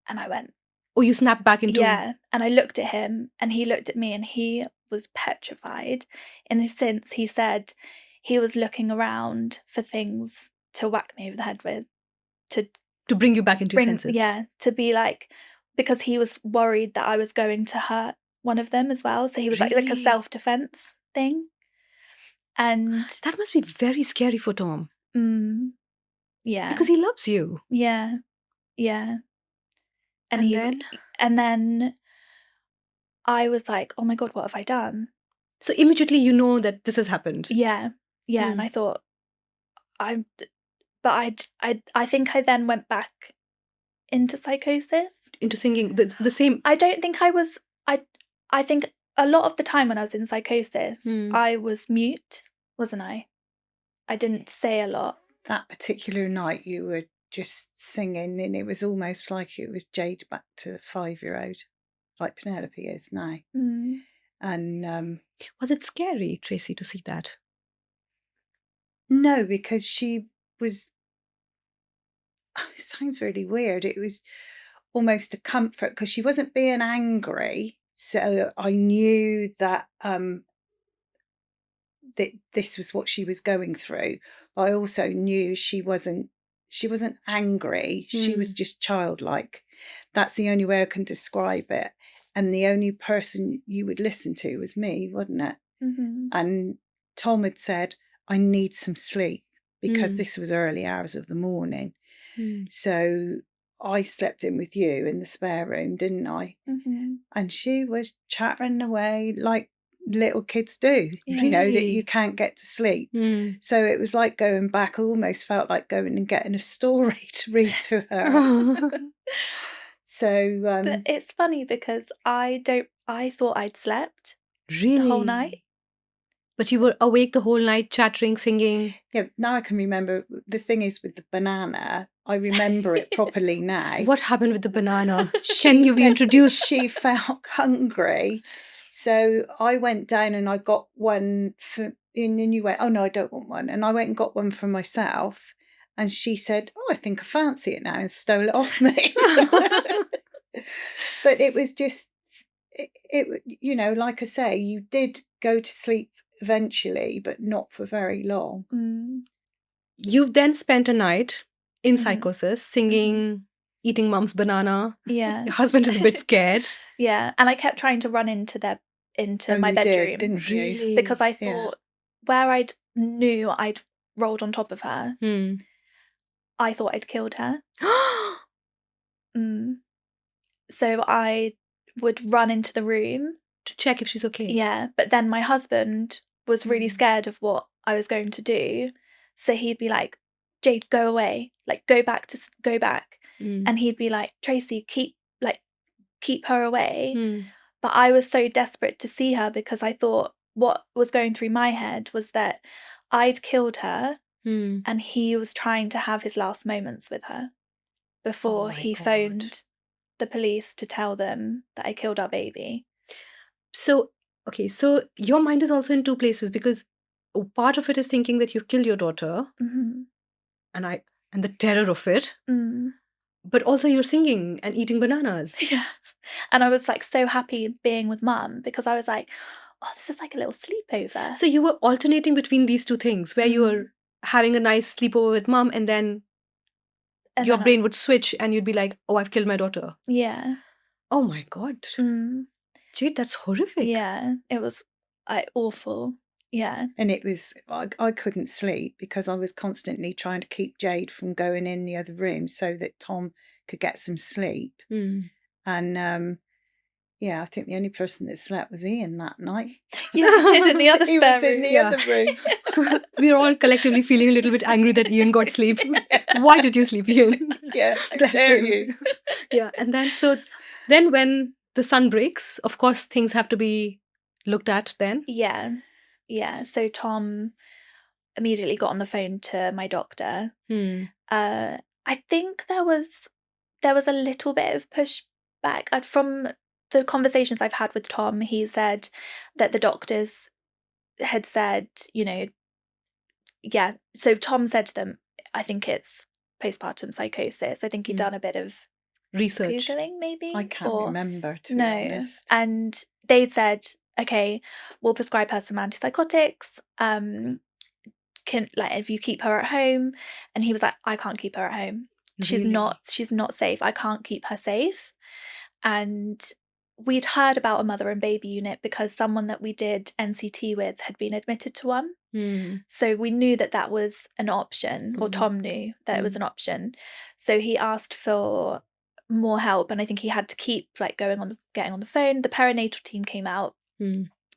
and I went,
Oh, you snapped back into...
yeah. And I looked at him, and he looked at me, and he was petrified. In a sense, he said he was looking around for things to whack me over the head with,
To bring you back into your senses.
Yeah, to be like, because he was worried that I was going to hurt one of them as well. So he was like a
Really?
self-defense thing. And
That must be very scary for Tom.
yeah.
Because he loves you.
Yeah. Yeah.
And
then I was like, oh my God, what have I done?
So immediately you know that this has happened.
Yeah. Yeah. And I thought, I think I then went back into psychosis.
Into singing the same...
I don't think I was, I think a lot of the time when I was in psychosis, I was mute, wasn't I? I didn't say a lot.
That particular night you were just singing, and it was almost like it was Jade back to the 5-year-old, like Penelope is now. And
was it scary, Tracy, to see that?
No, because she was... it sounds really weird. It was almost a comfort because she wasn't being angry. So I knew that that this was what she was going through. But I also knew she wasn't angry. She was just childlike. That's the only way I can describe it. And the only person you would listen to was me, wasn't it? And Tom had said, I need some sleep, because this was early hours of the morning. So I slept in with you in the spare room, didn't I? And she was chattering away like little kids do, you know, that you can't get to sleep. So it was like going back. I almost felt like going and getting a story to read to her. So
but it's funny because I thought I'd slept
really
the whole night.
But you were awake the whole night, chattering, singing.
Yeah, now I can remember. The thing is with the banana, I remember it properly now.
What happened with the banana? Can you be introduced?
She felt hungry. So I went down and I got one for, and then you went, oh no, I don't want one. And I went and got one for myself. And she said, oh, I think I fancy it now, and stole it off me. But it was just, it, you know, like I say, you did go to sleep eventually, but not for very long.
You've then spent a night in psychosis, singing, eating mum's banana.
Yeah.
Your husband is a bit scared.
Yeah. And I kept trying to run into my bedroom.
Didn't you?
Really?
Because I thought where I knew I'd rolled on top of her, I thought I'd killed her. So I would run into the room
to check if she's okay.
Yeah, but then my husband was really scared of what I was going to do. So he'd be like, Jade, go away. Like, go back. And he'd be like, Tracy, keep her away. But I was so desperate to see her because I thought what was going through my head was that I'd killed her and he was trying to have his last moments with her before he phoned the police to tell them that I killed our baby.
So, okay, so your mind is also in two places, because part of it is thinking that you've killed your daughter and the terror of it. But also you're singing and eating bananas.
Yeah. And I was like so happy being with mum because I was like, oh, this is like a little sleepover.
So you were alternating between these two things where you were having a nice sleepover with mum and then your brain would switch and you'd be like, oh, I've killed my daughter.
Yeah.
Oh my God. Jade, that's horrific.
Yeah. It was awful. Yeah.
And it was, I couldn't sleep because I was constantly trying to keep Jade from going in the other room so that Tom could get some sleep. And yeah, I think the only person that slept was Ian that night.
Yeah, he did in the other
He was in the other room.
We were all collectively feeling a little bit angry that Ian got sleep. Why did you sleep, Ian?
Yeah, I dare you.
Yeah, and then when the sun breaks, of course, things have to be looked at then.
Yeah. Yeah, so Tom immediately got on the phone to my doctor. I think there was a little bit of pushback. From the conversations I've had with Tom, he said that the doctors had said, you know, yeah. So Tom said to them, I think it's postpartum psychosis. I think he'd done a bit of
Research.
Googling, maybe.
I can't remember, to be
No.
honest.
And they'd said, okay, we'll prescribe her some antipsychotics. If you keep her at home. And he was like, I can't keep her at home. She's
Really?
not safe. I can't keep her safe. And we'd heard about a mother and baby unit because someone that we did NCT with had been admitted to one. So we knew that was an option, or Tom knew that it was an option. So he asked for more help, and I think he had to keep like getting on the phone. The perinatal team came out,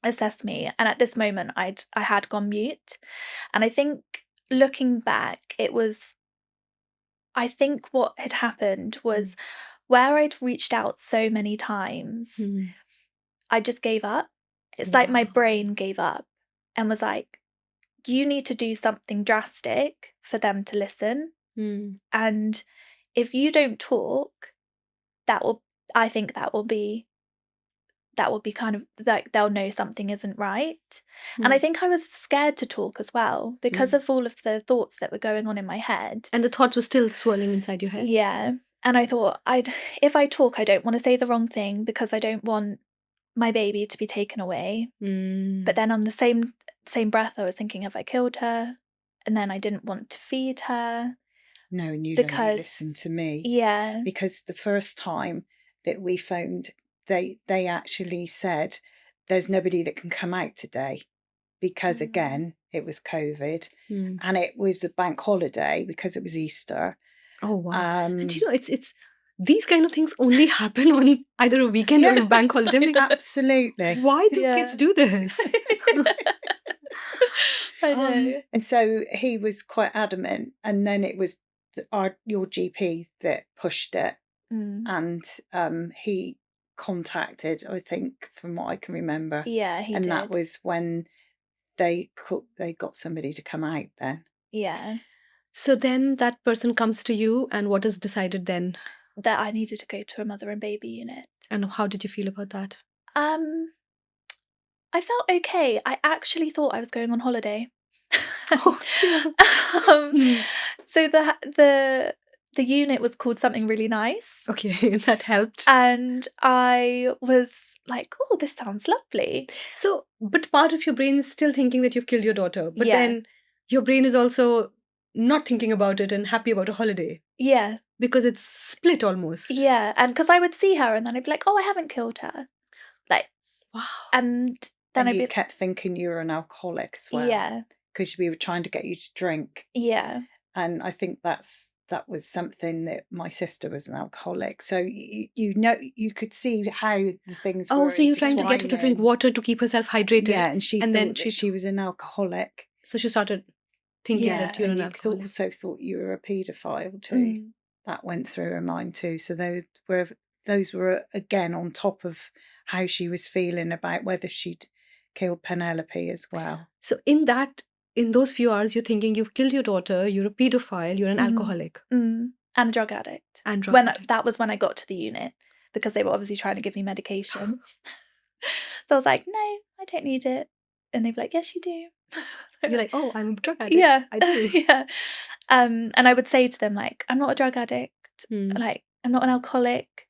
assessed me, and at this moment I had gone mute. And I think looking back, I think what had happened was where I'd reached out so many times, I just gave up. It's like my brain gave up and was like, you need to do something drastic for them to listen. And if you don't talk, I think that will be kind of like they'll know something isn't right. And I think I was scared to talk as well because of all of the thoughts that were going on in my head.
And the thoughts were still swirling inside your head.
Yeah. And I thought, if I talk, I don't want to say the wrong thing because I don't want my baby to be taken away. But then on the same breath, I was thinking, have I killed her? And then I didn't want to feed her.
No, and you
Because-
only listened to me.
Yeah.
Because the first time that we phoned, they actually said, there's nobody that can come out today. Because again, it was COVID and it was a bank holiday because it was Easter.
Oh, wow. And you know, it's these kind of things only happen on either a weekend or a bank holiday. I'm like,
Absolutely.
why do kids do this?
I know.
And so he was quite adamant, and then it was your GP that pushed it, and he contacted, I think, from what I can remember.
Yeah, he
and
did.
that was when they got somebody to come out then.
Yeah.
So then that person comes to you, and what is decided then?
That I needed to go to a mother and baby unit.
And how did you feel about that?
I felt okay. I actually thought I was going on holiday.
Oh, dear.
So the unit was called something really nice.
Okay, that helped.
And I was like, oh, this sounds lovely.
So, but part of your brain is still thinking that you've killed your daughter. But
Yeah.
then your brain is also not thinking about it and happy about a holiday.
Yeah.
Because it's split almost.
Yeah. And because I would see her and then I'd be like, oh, I haven't killed her. Like,
Wow.
And then
and
I'd
you
be
kept thinking you were an alcoholic as well.
Yeah.
Because we were trying to get you to drink.
Yeah.
And I think that was something that my sister was an alcoholic. So you could see how the things were.
Oh, so you're trying to get her to drink water to keep herself hydrated.
Yeah, and
then
she was an alcoholic.
So she started thinking that you're
and
an alcoholic.
also thought you were a paedophile too. That went through her mind too. So those were again on top of how she was feeling about whether she'd killed Penelope as well.
So in those few hours, you're thinking you've killed your daughter, you're a paedophile, you're an alcoholic.
And a drug addict. That was when I got to the unit, because they were obviously trying to give me medication. So I was like, no, I don't need it. And they'd be like, yes, you do.
You're like, oh, I'm a drug addict.
Yeah.
I do.
Yeah. And I would say to them, like, I'm not a drug addict. Like, I'm not an alcoholic.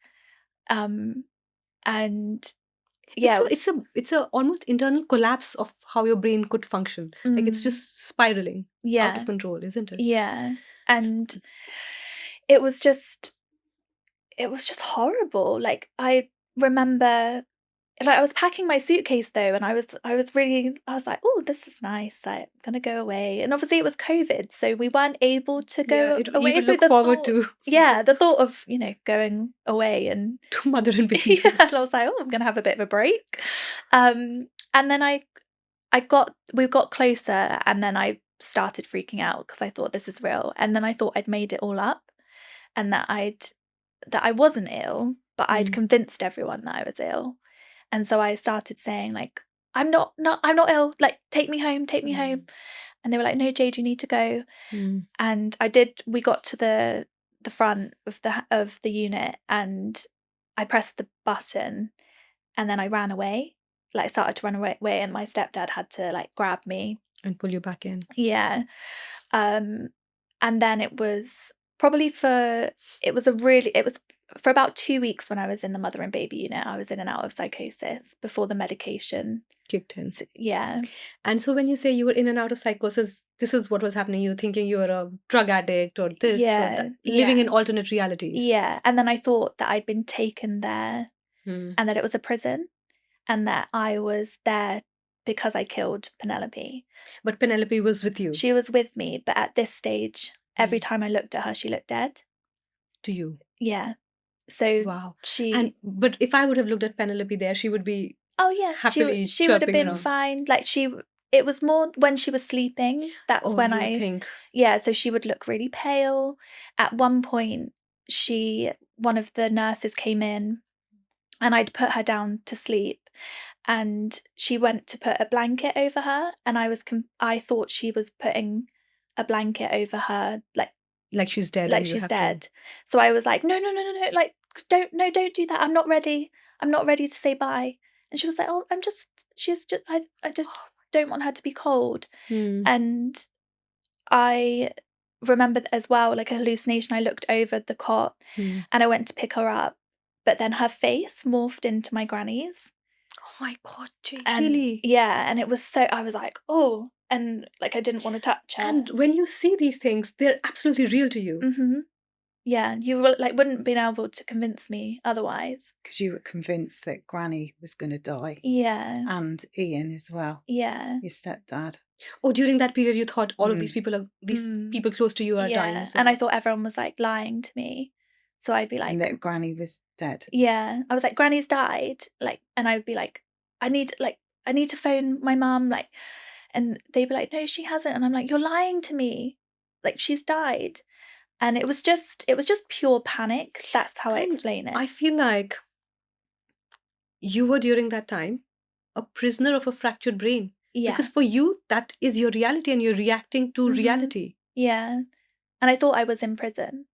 And yeah,
it's a almost internal collapse of how your brain could function. Like it's just spiraling out of control, isn't it?
Yeah. And it was just horrible. Like I remember, like I was packing my suitcase though, and I was like, oh, this is nice. Like, I'm gonna go away. And obviously it was COVID, so we weren't able to go away.
You look forward to
the thought of going away and
to mother and baby.
Yeah, and I was like, oh, I'm gonna have a bit of a break. And then we got closer, and then I started freaking out because I thought this is real, and then I thought I'd made it all up, and that I wasn't ill, but I'd convinced everyone that I was ill. And so I started saying, like, I'm not ill, like, take me home. And they were like, no, Jade, you need to go. And we got to the front of the unit, and I pressed the button, and then I ran away, like started to run away, and my stepdad had to like grab me
and pull you back in.
Yeah. And then it was Probably it was for about 2 weeks when I was in the mother and baby unit. I was in and out of psychosis before the medication
kicked in.
Yeah.
And so when you say you were in and out of psychosis, this is what was happening. You were thinking you were a drug addict or this or
Yeah,
that, living in
yeah.
alternate realities.
Yeah. And then I thought that I'd been taken there
Hmm.
and that it was a prison and that I was there because I killed Penelope.
But Penelope was with you.
She was with me, but at this stage, every time I looked at her, she looked dead.
To you.
Yeah. So
Wow.
she
But if I would have looked at Penelope there, she would be
Oh yeah,
happily
she would have
chirping
been
around.
fine. Like it was more when she was sleeping. That's
Oh,
when
you
I
think.
yeah, so she would look really pale. At one point, one of the nurses came in and I'd put her down to sleep and she went to put a blanket over her and I thought she was putting a blanket over her
Like she's dead
like
and you
she's
have
dead. So I was like, no, like don't do that. I'm not ready to say bye. And she was like, oh, I just don't want her to be cold.
to. Hmm.
And I remembered as well, like a hallucination. I looked over the cot
Hmm.
and I went to pick her up, but then her face morphed into my granny's.
Oh my God, Jade,
And
really?
yeah, and it was so, I was like, oh, and like I didn't want to touch her.
And when you see these things, they're absolutely real to you.
Mm-hmm. Yeah, you wouldn't been able to convince me otherwise.
Because you were convinced that Granny was going to die.
Yeah.
And Ian as well,
Yeah.
your stepdad.
Oh, during that period, you thought all of these people people close to you are dying
Yeah.
as well.
And I thought everyone was like lying to me. So I'd be like,
And that Granny was dead.
yeah. I was like, Granny's died. And I would be like, I need to phone my mum, and they'd be like, no, she hasn't. And I'm like, you're lying to me. Like, she's died. And it was just pure panic. That's how I
And
explain it.
I feel like you were during that time a prisoner of a fractured brain.
Yeah.
Because for you, that is your reality and you're reacting to
Mhm.
reality.
Yeah. And I thought I was in prison.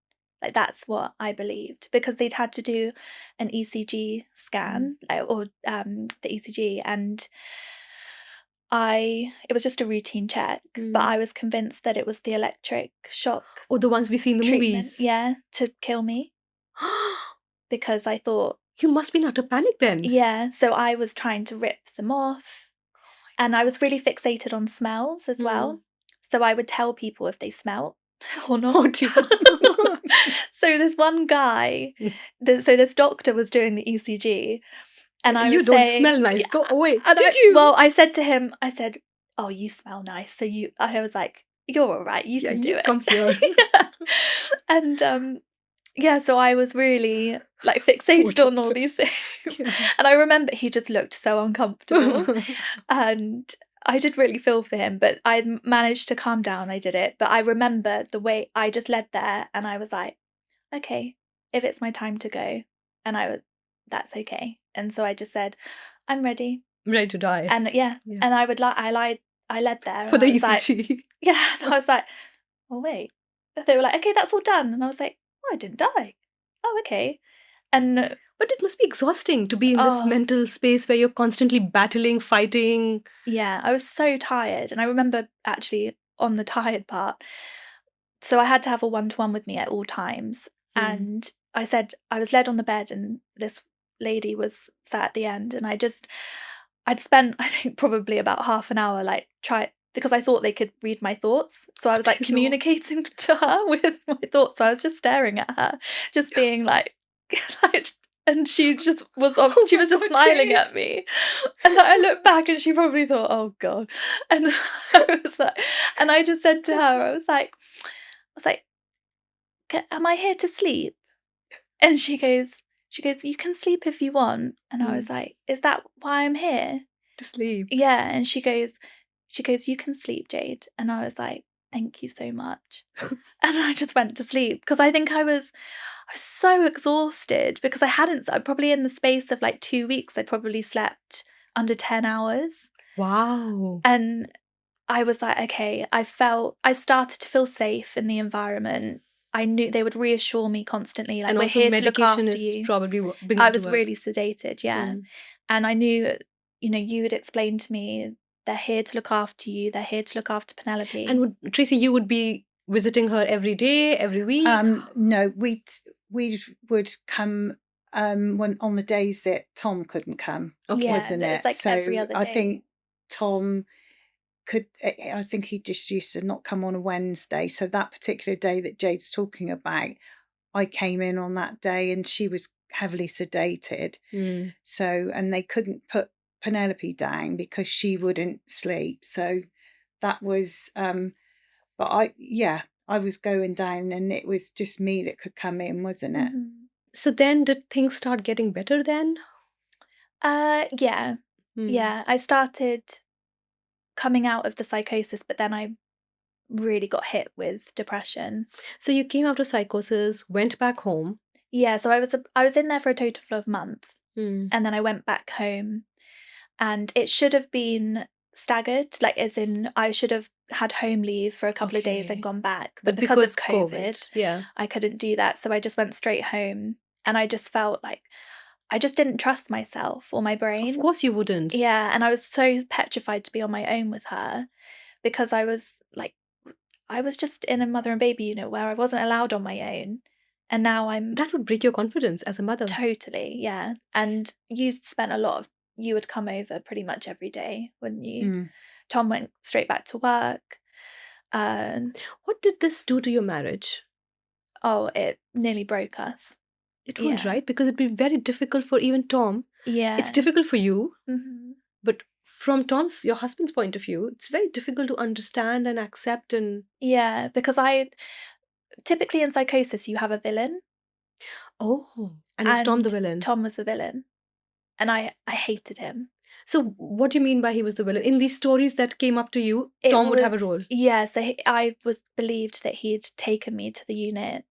Like, that's what I believed, because they'd had to do an ECG scan, or the ECG, and it was just a routine check, but I was convinced that it was the electric shock
Or the ones we see in the
treatment,
movies.
yeah, to kill me, because I thought,
You must be in utter panic then.
yeah, so I was trying to rip them off, and I was really fixated on smells as well. So I would tell people if they smelt or not.
Oh, dear.
So this one guy, so this doctor was doing the ECG, and I
You
was
don't
saying,
smell nice. Go away.
and
Did you?
Well, I said to him, oh, you smell nice. So I was like, you're all right. You can do it.
Come here.
Yeah. And yeah, so I was really like fixated on all these things.
Yeah.
And I remember he just looked so uncomfortable. And I did really feel for him, but I managed to calm down. I did it. But I remember the way I just led there and I was like, okay, if it's my time to go, and that's okay. And so I just said, I'm ready.
I'm ready to die.
And yeah. And I led there.
For the
and I was like,
ECG.
yeah. And I was like, oh, wait. They were like, okay, that's all done. And I was like, oh, I didn't die. Oh, okay. And
But it must be exhausting to be in this
Oh.
mental space where you're constantly battling, fighting.
yeah, I was so tired. And I remember actually on the tired part, so I had to have a one-to-one with me at all times. And I said, I was led on the bed and this lady was sat at the end, and I'd spent, I think, probably about half an hour because I thought they could read my thoughts. So I was like communicating to her with my thoughts. So I was just staring at her, just being like and she just was she was just smiling at me. And I looked back and she probably thought, oh God. And I was like, and I just said to her, I was like, am I here to sleep? And she goes, you can sleep if you want. And I was like, is that why I'm here?
To sleep.
Yeah. And she goes, you can sleep, Jade. And I was like, thank you so much. And I just went to sleep because I think I was so exhausted because I probably in the space of like 2 weeks, I probably slept under 10 hours.
Wow.
And I was like, okay, I started to feel safe in the environment. I knew they would reassure me constantly, like,
And
we're
also
here to look
medication
after
is
you.
probably beginning
I
to
was
work.
really sedated, yeah. And I knew, you had explained to me, they're here to look after you. They're here to look after Penelope.
And Tracy, you would be visiting her every day, every week?
No, we would come when on the days that Tom couldn't come, wasn't
it was
it?
like
So
every other
I
day.
think Tom I think he just used to not come on a Wednesday. So that particular day that Jade's talking about, I came in on that day and she was heavily sedated. So, and they couldn't put Penelope down because she wouldn't sleep. So that was, but I was going down and it was just me that could come in, wasn't it?
So then did things start getting better then?
Yeah. Yeah. I started coming out of the psychosis, but then I really got hit with depression.
So you came out of psychosis, went back home.
Yeah, so I was in there for a total of a month, and then I went back home, and it should have been staggered, like as in I should have had home leave for a couple of days and gone back, but because of COVID,
yeah,
I couldn't do that, so I just went straight home, and I just felt like I just didn't trust myself or my brain.
Of course you wouldn't.
Yeah, and I was so petrified to be on my own with her because I was just in a mother and baby unit where I wasn't allowed on my own. And now
That would break your confidence as a mother.
Totally, yeah. And you would come over pretty much every day, wouldn't you? Tom went straight back to work.
What did this do to your marriage?
Oh, it nearly broke us.
It would, right? Because it'd be very difficult for even Tom.
Yeah.
It's difficult for you. But from your husband's point of view, it's very difficult to understand and accept and...
Yeah, because typically in psychosis, you have a villain.
Oh, and was Tom the villain?
Tom was the villain. And I hated him.
So what do you mean by he was the villain? In these stories that came up to you, Tom would have a role?
Yeah, so I was believed that he'd taken me to the unit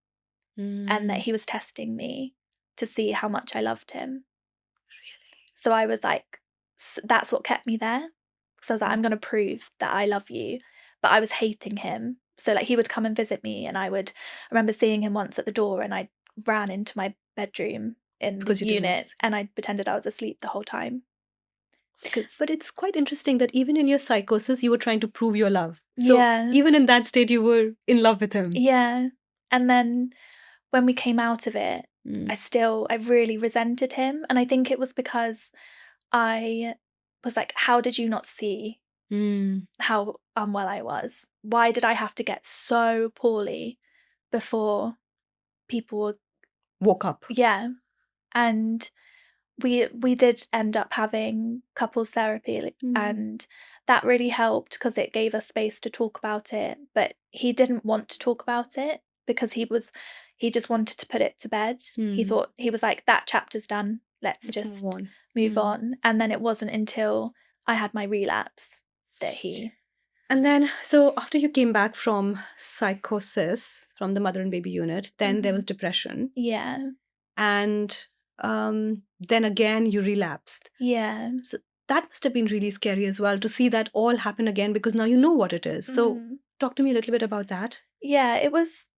and that he was testing me to see how much I loved him. Really? So I was like, that's what kept me there. So I was like, I'm going to prove that I love you. But I was hating him. So like he would come and visit me and I remember seeing him once at the door and I ran into my bedroom in the unit and I pretended I was asleep the whole time.
But it's quite interesting that even in your psychosis, you were trying to prove your love. So even in that state, you were in love with him.
Yeah. And then when we came out of it, I really resented him. And I think it was because I was like, how did you not see how unwell I was? Why did I have to get so poorly before people
woke up?
Yeah. And we did end up having couples therapy and that really helped because it gave us space to talk about it. But he didn't want to talk about it because he just wanted to put it to bed. He was like, that chapter's done. Let's just move on. And then it wasn't until I had my relapse that he...
And then, so after you came back from psychosis, from the mother and baby unit, then there was depression.
Yeah.
And then again, you relapsed.
Yeah.
So that must have been really scary as well to see that all happen again because now you know what it is. So talk to me a little bit about that.
Yeah, it was...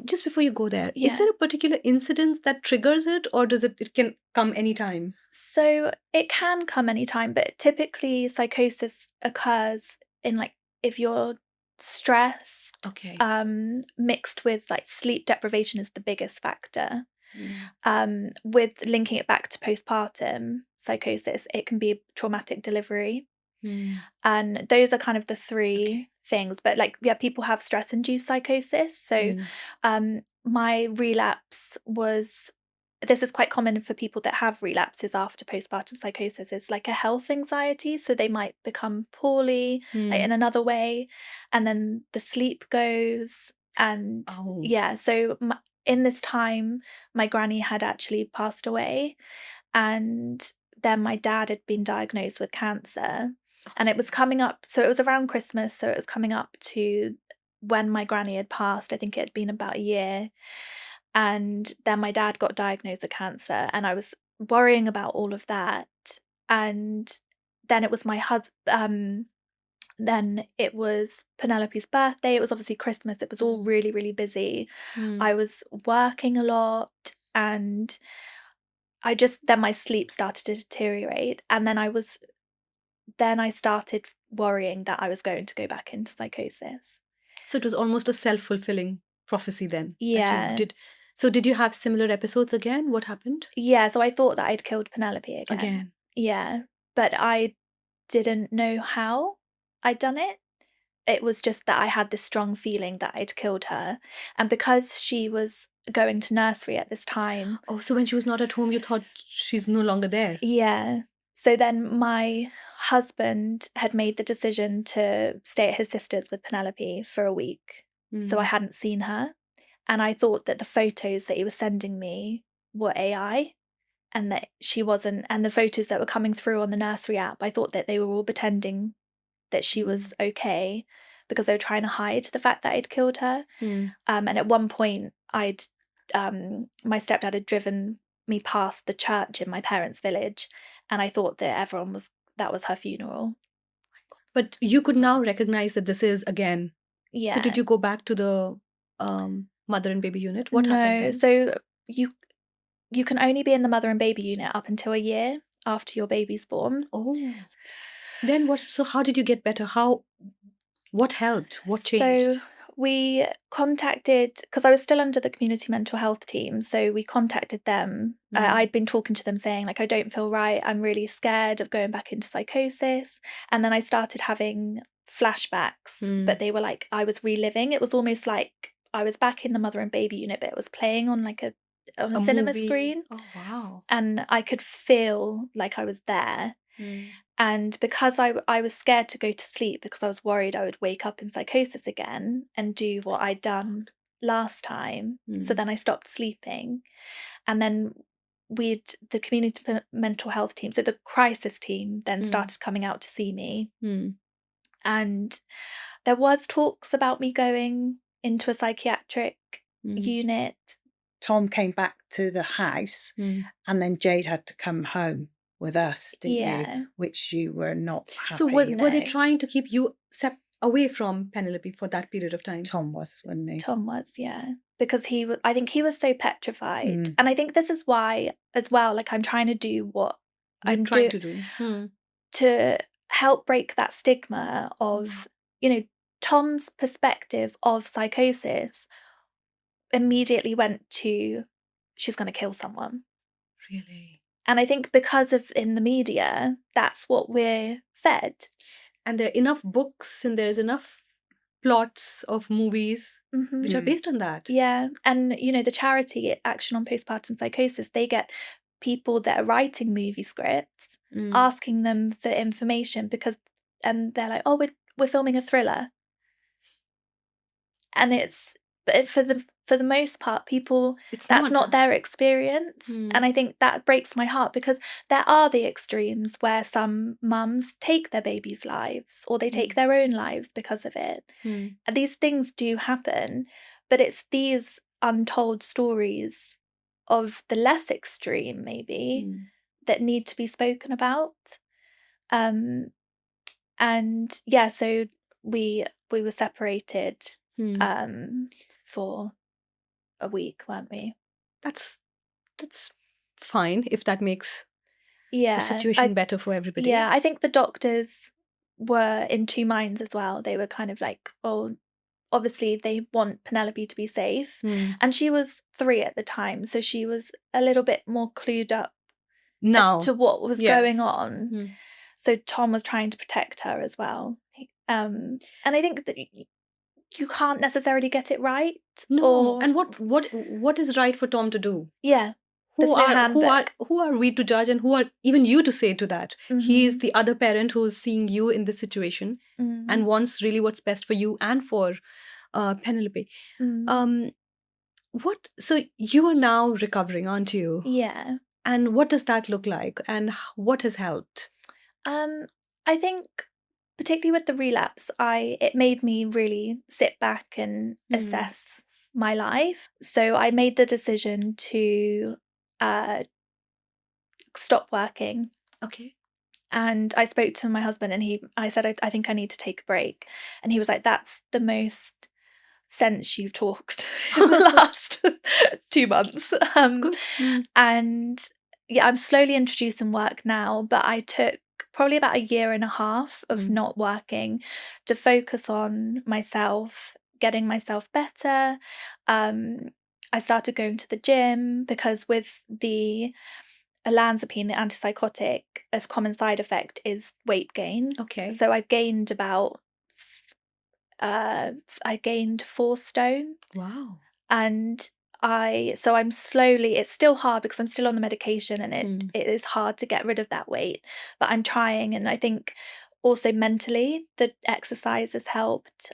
Just before you go there, is there a particular incident that triggers it or does it can come anytime?
So it can come anytime, but typically psychosis occurs in like if you're stressed, mixed with like sleep deprivation is the biggest factor. With linking it back to postpartum psychosis, it can be traumatic delivery. And those are kind of the three things. But like, yeah, people have stress-induced psychosis. So my relapse this is quite common for people that have relapses after postpartum psychosis. It's like a health anxiety. So they might become poorly like in another way. And then the sleep goes. And so in this time, my granny had actually passed away. And then my dad had been diagnosed with cancer. And it was coming up, so it was around Christmas, so it was coming up to when my granny had passed. I think it had been about a year. And then my dad got diagnosed with cancer and I was worrying about all of that. And then it was my husband, then it was Penelope's birthday. It was obviously Christmas. It was all really, really busy. I was working a lot and then my sleep started to deteriorate. And then I started worrying that I was going to go back into psychosis.
So it was almost a self-fulfilling prophecy then. that you
Yeah.
did. So did you have similar episodes again? What happened?
Yeah, so I thought that I'd killed Penelope again.
Again.
Yeah, but I didn't know how I'd done it. It was just that I had this strong feeling that I'd killed her. And because she was going to nursery at this time,
Oh, so when she was not at home, you thought she's no longer there.
yeah. So then my husband had made the decision to stay at his sister's with Penelope for a week. So I hadn't seen her. And I thought that the photos that he was sending me were AI and that she wasn't. And the photos that were coming through on the nursery app, I thought that they were all pretending that she was okay because they were trying to hide the fact that I'd killed her. And at one point, my stepdad had driven me past the church in my parents' village, and I thought that that was her funeral.
But you could now recognize that this is again.
Yeah.
So did you go back to the mother and baby unit? What happened
No.
then?
So you can only be in the mother and baby unit up until a year after your baby's born.
Oh. Then what? So how did you get better? What helped? What changed?
So we contacted, because I was still under the community mental health team, so we contacted them. I'd been talking to them saying, like, I don't feel right. I'm really scared of going back into psychosis. And then I started having flashbacks, but they were like, I was reliving. It was almost like I was back in the mother and baby unit, but it was playing on like a cinema
movie.
screen.
Oh, wow.
And I could feel like I was there. And because I was scared to go to sleep because I was worried I would wake up in psychosis again and do what I'd done last time. So then I stopped sleeping. And then the community mental health team, so the crisis team, then started coming out to see me. And there was talks about me going into a psychiatric unit.
Tom came back to the house and then Jade had to come home with us, didn't you? Which you were not happy.
So were they trying to keep you away from Penelope for that period of time?
Tom was, wasn't he?
Tom was, yeah. Because I think he was so petrified. And I think this is why, as well, like I'm trying to do what I'm trying to do to help break that stigma of, Tom's perspective of psychosis immediately went to, she's going to kill someone.
Really?
And I think because of in the media, that's what we're fed.
And there are enough books and there's enough plots of movies which are based on that.
Yeah. And, the charity Action on Postpartum Psychosis, they get people that are writing movie scripts, asking them for information and they're like, oh, we're filming a thriller. And but for the most part, people, that's not their experience. And I think that breaks my heart because there are the extremes where some mums take their babies' lives or they take their own lives because of it. And these things do happen, but it's these untold stories of the less extreme, maybe, that need to be spoken about. And yeah, so we were separated for a week, weren't we?
That's fine if that makes
the
situation better for everybody.
Yeah, I think the doctors were in two minds as well. They were kind of like, oh, obviously they want Penelope to be safe. And she was 3 at the time, so she was a little bit more clued up as to what was going on. So Tom was trying to protect her as well. And I think that you can't necessarily get it right.
No. And what is right for Tom to do?
Yeah.
Who are we to judge and who are even you to say to that? He's the other parent who's seeing you in this situation and wants really what's best for you and for Penelope. So you are now recovering, aren't you?
Yeah.
And what does that look like and what has helped?
I think particularly with the relapse, it made me really sit back and assess my life. So I made the decision to stop working.
Okay.
And I spoke to my husband and I said, I think I need to take a break. And he was like, that's the most sense you've talked in the last 2 months.
Good.
And yeah, I'm slowly introducing work now, but I took probably about 1.5 years of not working to focus on myself, getting myself better. I started going to the gym because with the olanzapine, the antipsychotic, a common side effect is weight gain.
Okay.
So I gained I gained 4 stone,
Wow.
and I'm slowly, it's still hard because I'm still on the medication, and it is hard to get rid of that weight, but I'm trying. And I think also mentally the exercise has helped.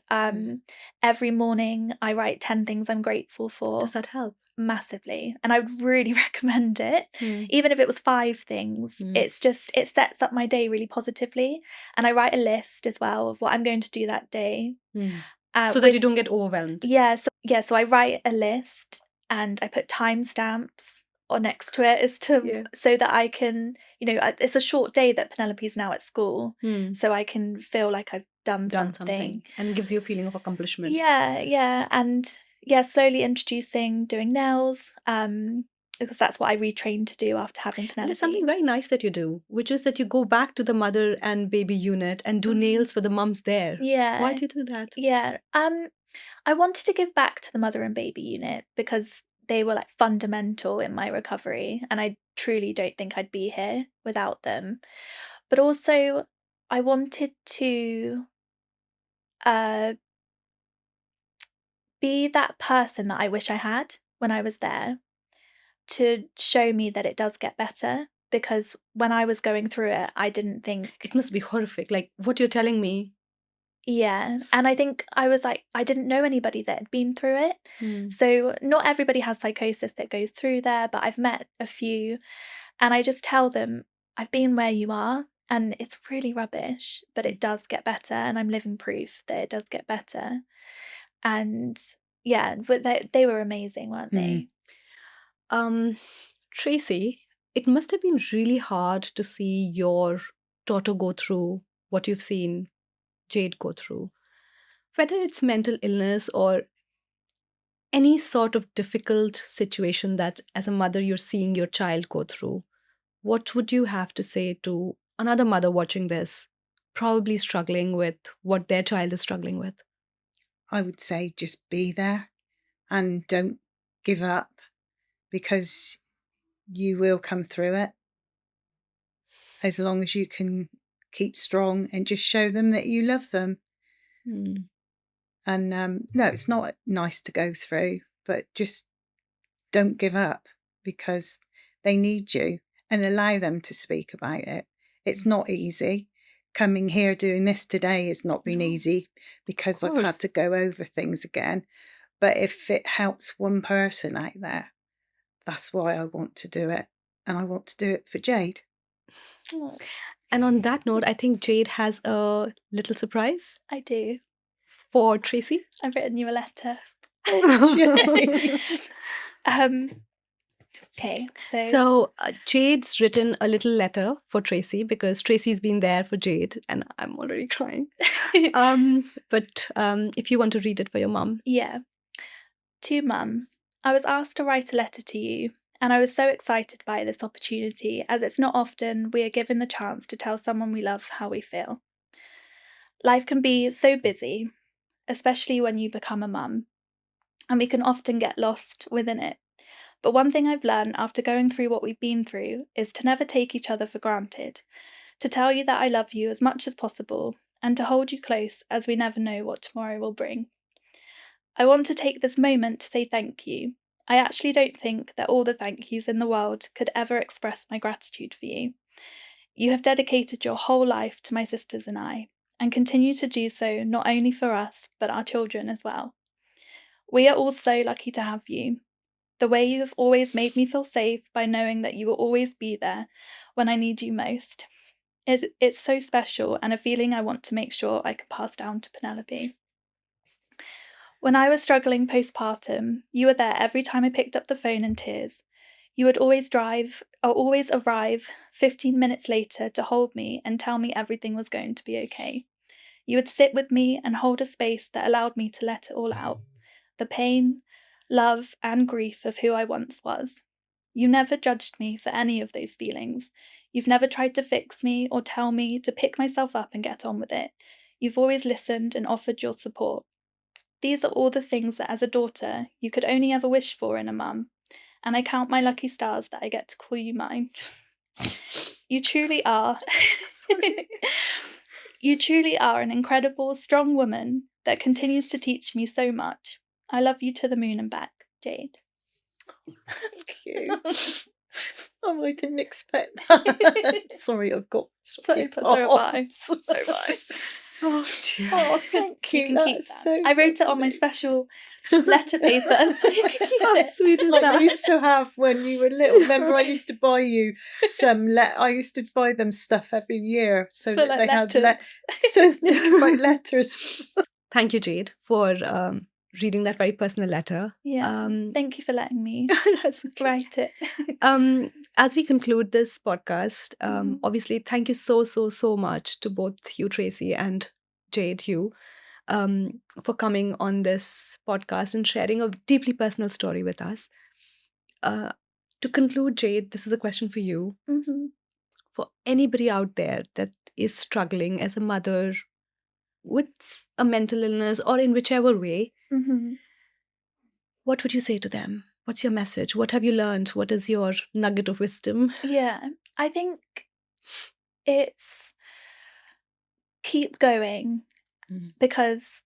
Every morning I write 10 things I'm grateful for.
Does that help?
Massively, and I would really recommend it. Even if it was 5 things, it sets up my day really positively. And I write a list as well of what I'm going to do that day,
So that you don't get overwhelmed.
so I write a list and I put timestamps or next to it so that I can, it's a short day that Penelope's now at school, so I can feel like I've done something.
And it gives you a feeling of accomplishment.
Yeah, and slowly introducing doing nails, because that's what I retrained to do after having
And
Penelope.
there's something very nice that you do, which is that you go back to the mother and baby unit and do nails for the mums there.
Yeah.
Why do you do that?
Yeah. I wanted to give back to the mother and baby unit because they were like fundamental in my recovery, and I truly don't think I'd be here without them. But also I wanted to be that person that I wish I had when I was there, to show me that it does get better, because when I was going through it, I didn't think...
It must be horrific, like what you're telling me.
Yeah, and I think I was like, I didn't know anybody that had been through it. So not everybody has psychosis that goes through there, but I've met a few, and I just tell them, I've been where you are, and it's really rubbish, but it does get better, and I'm living proof that it does get better. And yeah, but they were amazing, weren't they?
Tracy, it must have been really hard to see your daughter go through what you've seen Jade go through, whether it's mental illness or any sort of difficult situation that as a mother you're seeing your child go through. What would you have to say to another mother watching this, probably struggling with what their child is struggling with?
I would say just be there and don't give up, because you will come through it as long as you can keep strong and just show them that you love them. And no, it's not nice to go through, but just don't give up, because they need you, and allow them to speak about it. It's not easy. Coming here doing this today has not been easy, because I've had to go over things again. But if it helps one person out there, that's why I want to do it. And I want to do it for Jade.
And on that note, I think Jade has a little surprise
I do.
for Tracy.
I've written you a letter. Okay,
so Jade's written a little letter for Tracy, because Tracy's been there for Jade, and I'm already crying. But if you want to read it for your mum.
Yeah. To Mum, I was asked to write a letter to you, and I was so excited by this opportunity, as it's not often we are given the chance to tell someone we love how we feel. Life can be so busy, especially when you become a mum, and we can often get lost within it. But one thing I've learned after going through what we've been through is to never take each other for granted, to tell you that I love you as much as possible, and to hold you close, as we never know what tomorrow will bring. I want to take this moment to say thank you. I actually don't think that all the thank yous in the world could ever express my gratitude for you. You have dedicated your whole life to my sisters and I, and continue to do so not only for us, but our children as well. We are all so lucky to have you. The way you have always made me feel safe by knowing that you will always be there when I need you most. It's so special, and a feeling I want to make sure I can pass down to Penelope. When I was struggling postpartum, you were there every time I picked up the phone in tears. You would always arrive 15 minutes later to hold me and tell me everything was going to be okay. You would sit with me and hold a space that allowed me to let it all out. The pain, love, and grief of who I once was. You never judged me for any of those feelings. You've never tried to fix me or tell me to pick myself up and get on with it. You've always listened and offered your support. These are all the things that as a daughter you could only ever wish for in a mum, and I count my lucky stars that I get to call you mine. You truly are. You truly are an incredible, strong woman that continues to teach me so much. I love you to the moon and back, Jade.
Thank you. Oh, I didn't expect that. Sorry, I've got
So have I. So have I.
Oh dear.
Oh, thank you. You can keep that.
So
I wrote it on my special letter paper. So you can keep
How
it.
sweet is that? I used to have when you were little. Remember, I used to buy you some. I used to buy them stuff every year so
For,
that
like,
they had
letters.
so they could write letters.
Thank you, Jade, for reading that very personal letter.
Yeah. Thank you for letting me
That's okay.
write it.
As we conclude this podcast, obviously, thank you so much to both you, Tracy, and Jade, you, for coming on this podcast and sharing a deeply personal story with us. To conclude, Jade, this is a question for you.
Mm-hmm.
For anybody out there that is struggling as a mother with a mental illness or in whichever way,
Mm-hmm.
what would you say to them? What's your message? What have you learned? What is your nugget of wisdom?
Yeah, I think it's keep going, because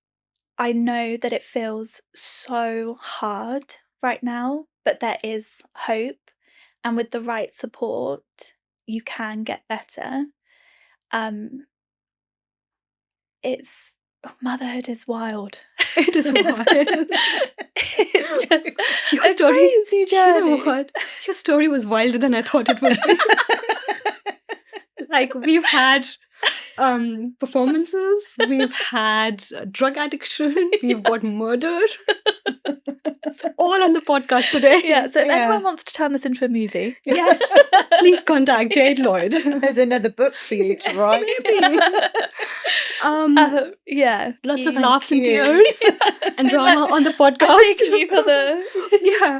I know that it feels so hard right now, but there is hope, and with the right support, you can get better. It's motherhood is wild.
It is wild.
It's just
Your
a
story,
crazy journey.
you know what? Your story was wilder than I thought it would be. Like, we've had performances, we've had drug addiction, we've got murder. It's all on the podcast today.
Yeah, so if
Yeah.
anyone wants to turn this into a movie,
Yes. Please contact Jade Lloyd.
There's another book for you to write.
yeah,
Lots of
keep-
laughs and
you.
tears and
So
drama on the podcast.
I'm taking you for the
Yeah.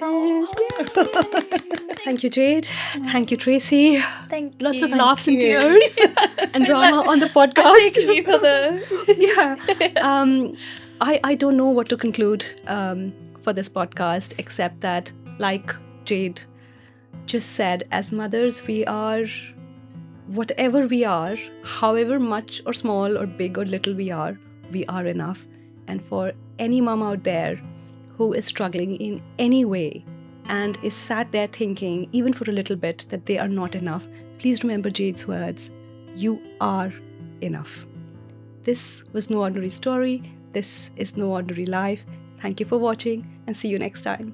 Thank you, Jade. Thank you, Tracy.
thank
Lots of
you.
laughs and
you.
tears and drama on the podcast.
I'm taking you for the
Yeah. I don't know what to conclude for this podcast, except that, like Jade just said, as mothers, we are whatever we are, however much or small or big or little we are enough. And for any mom out there who is struggling in any way and is sat there thinking, even for a little bit, that they are not enough, please remember Jade's words. You are enough. This was No Ordinary Story. This is No Ordinary Life. Thank you for watching and see you next time.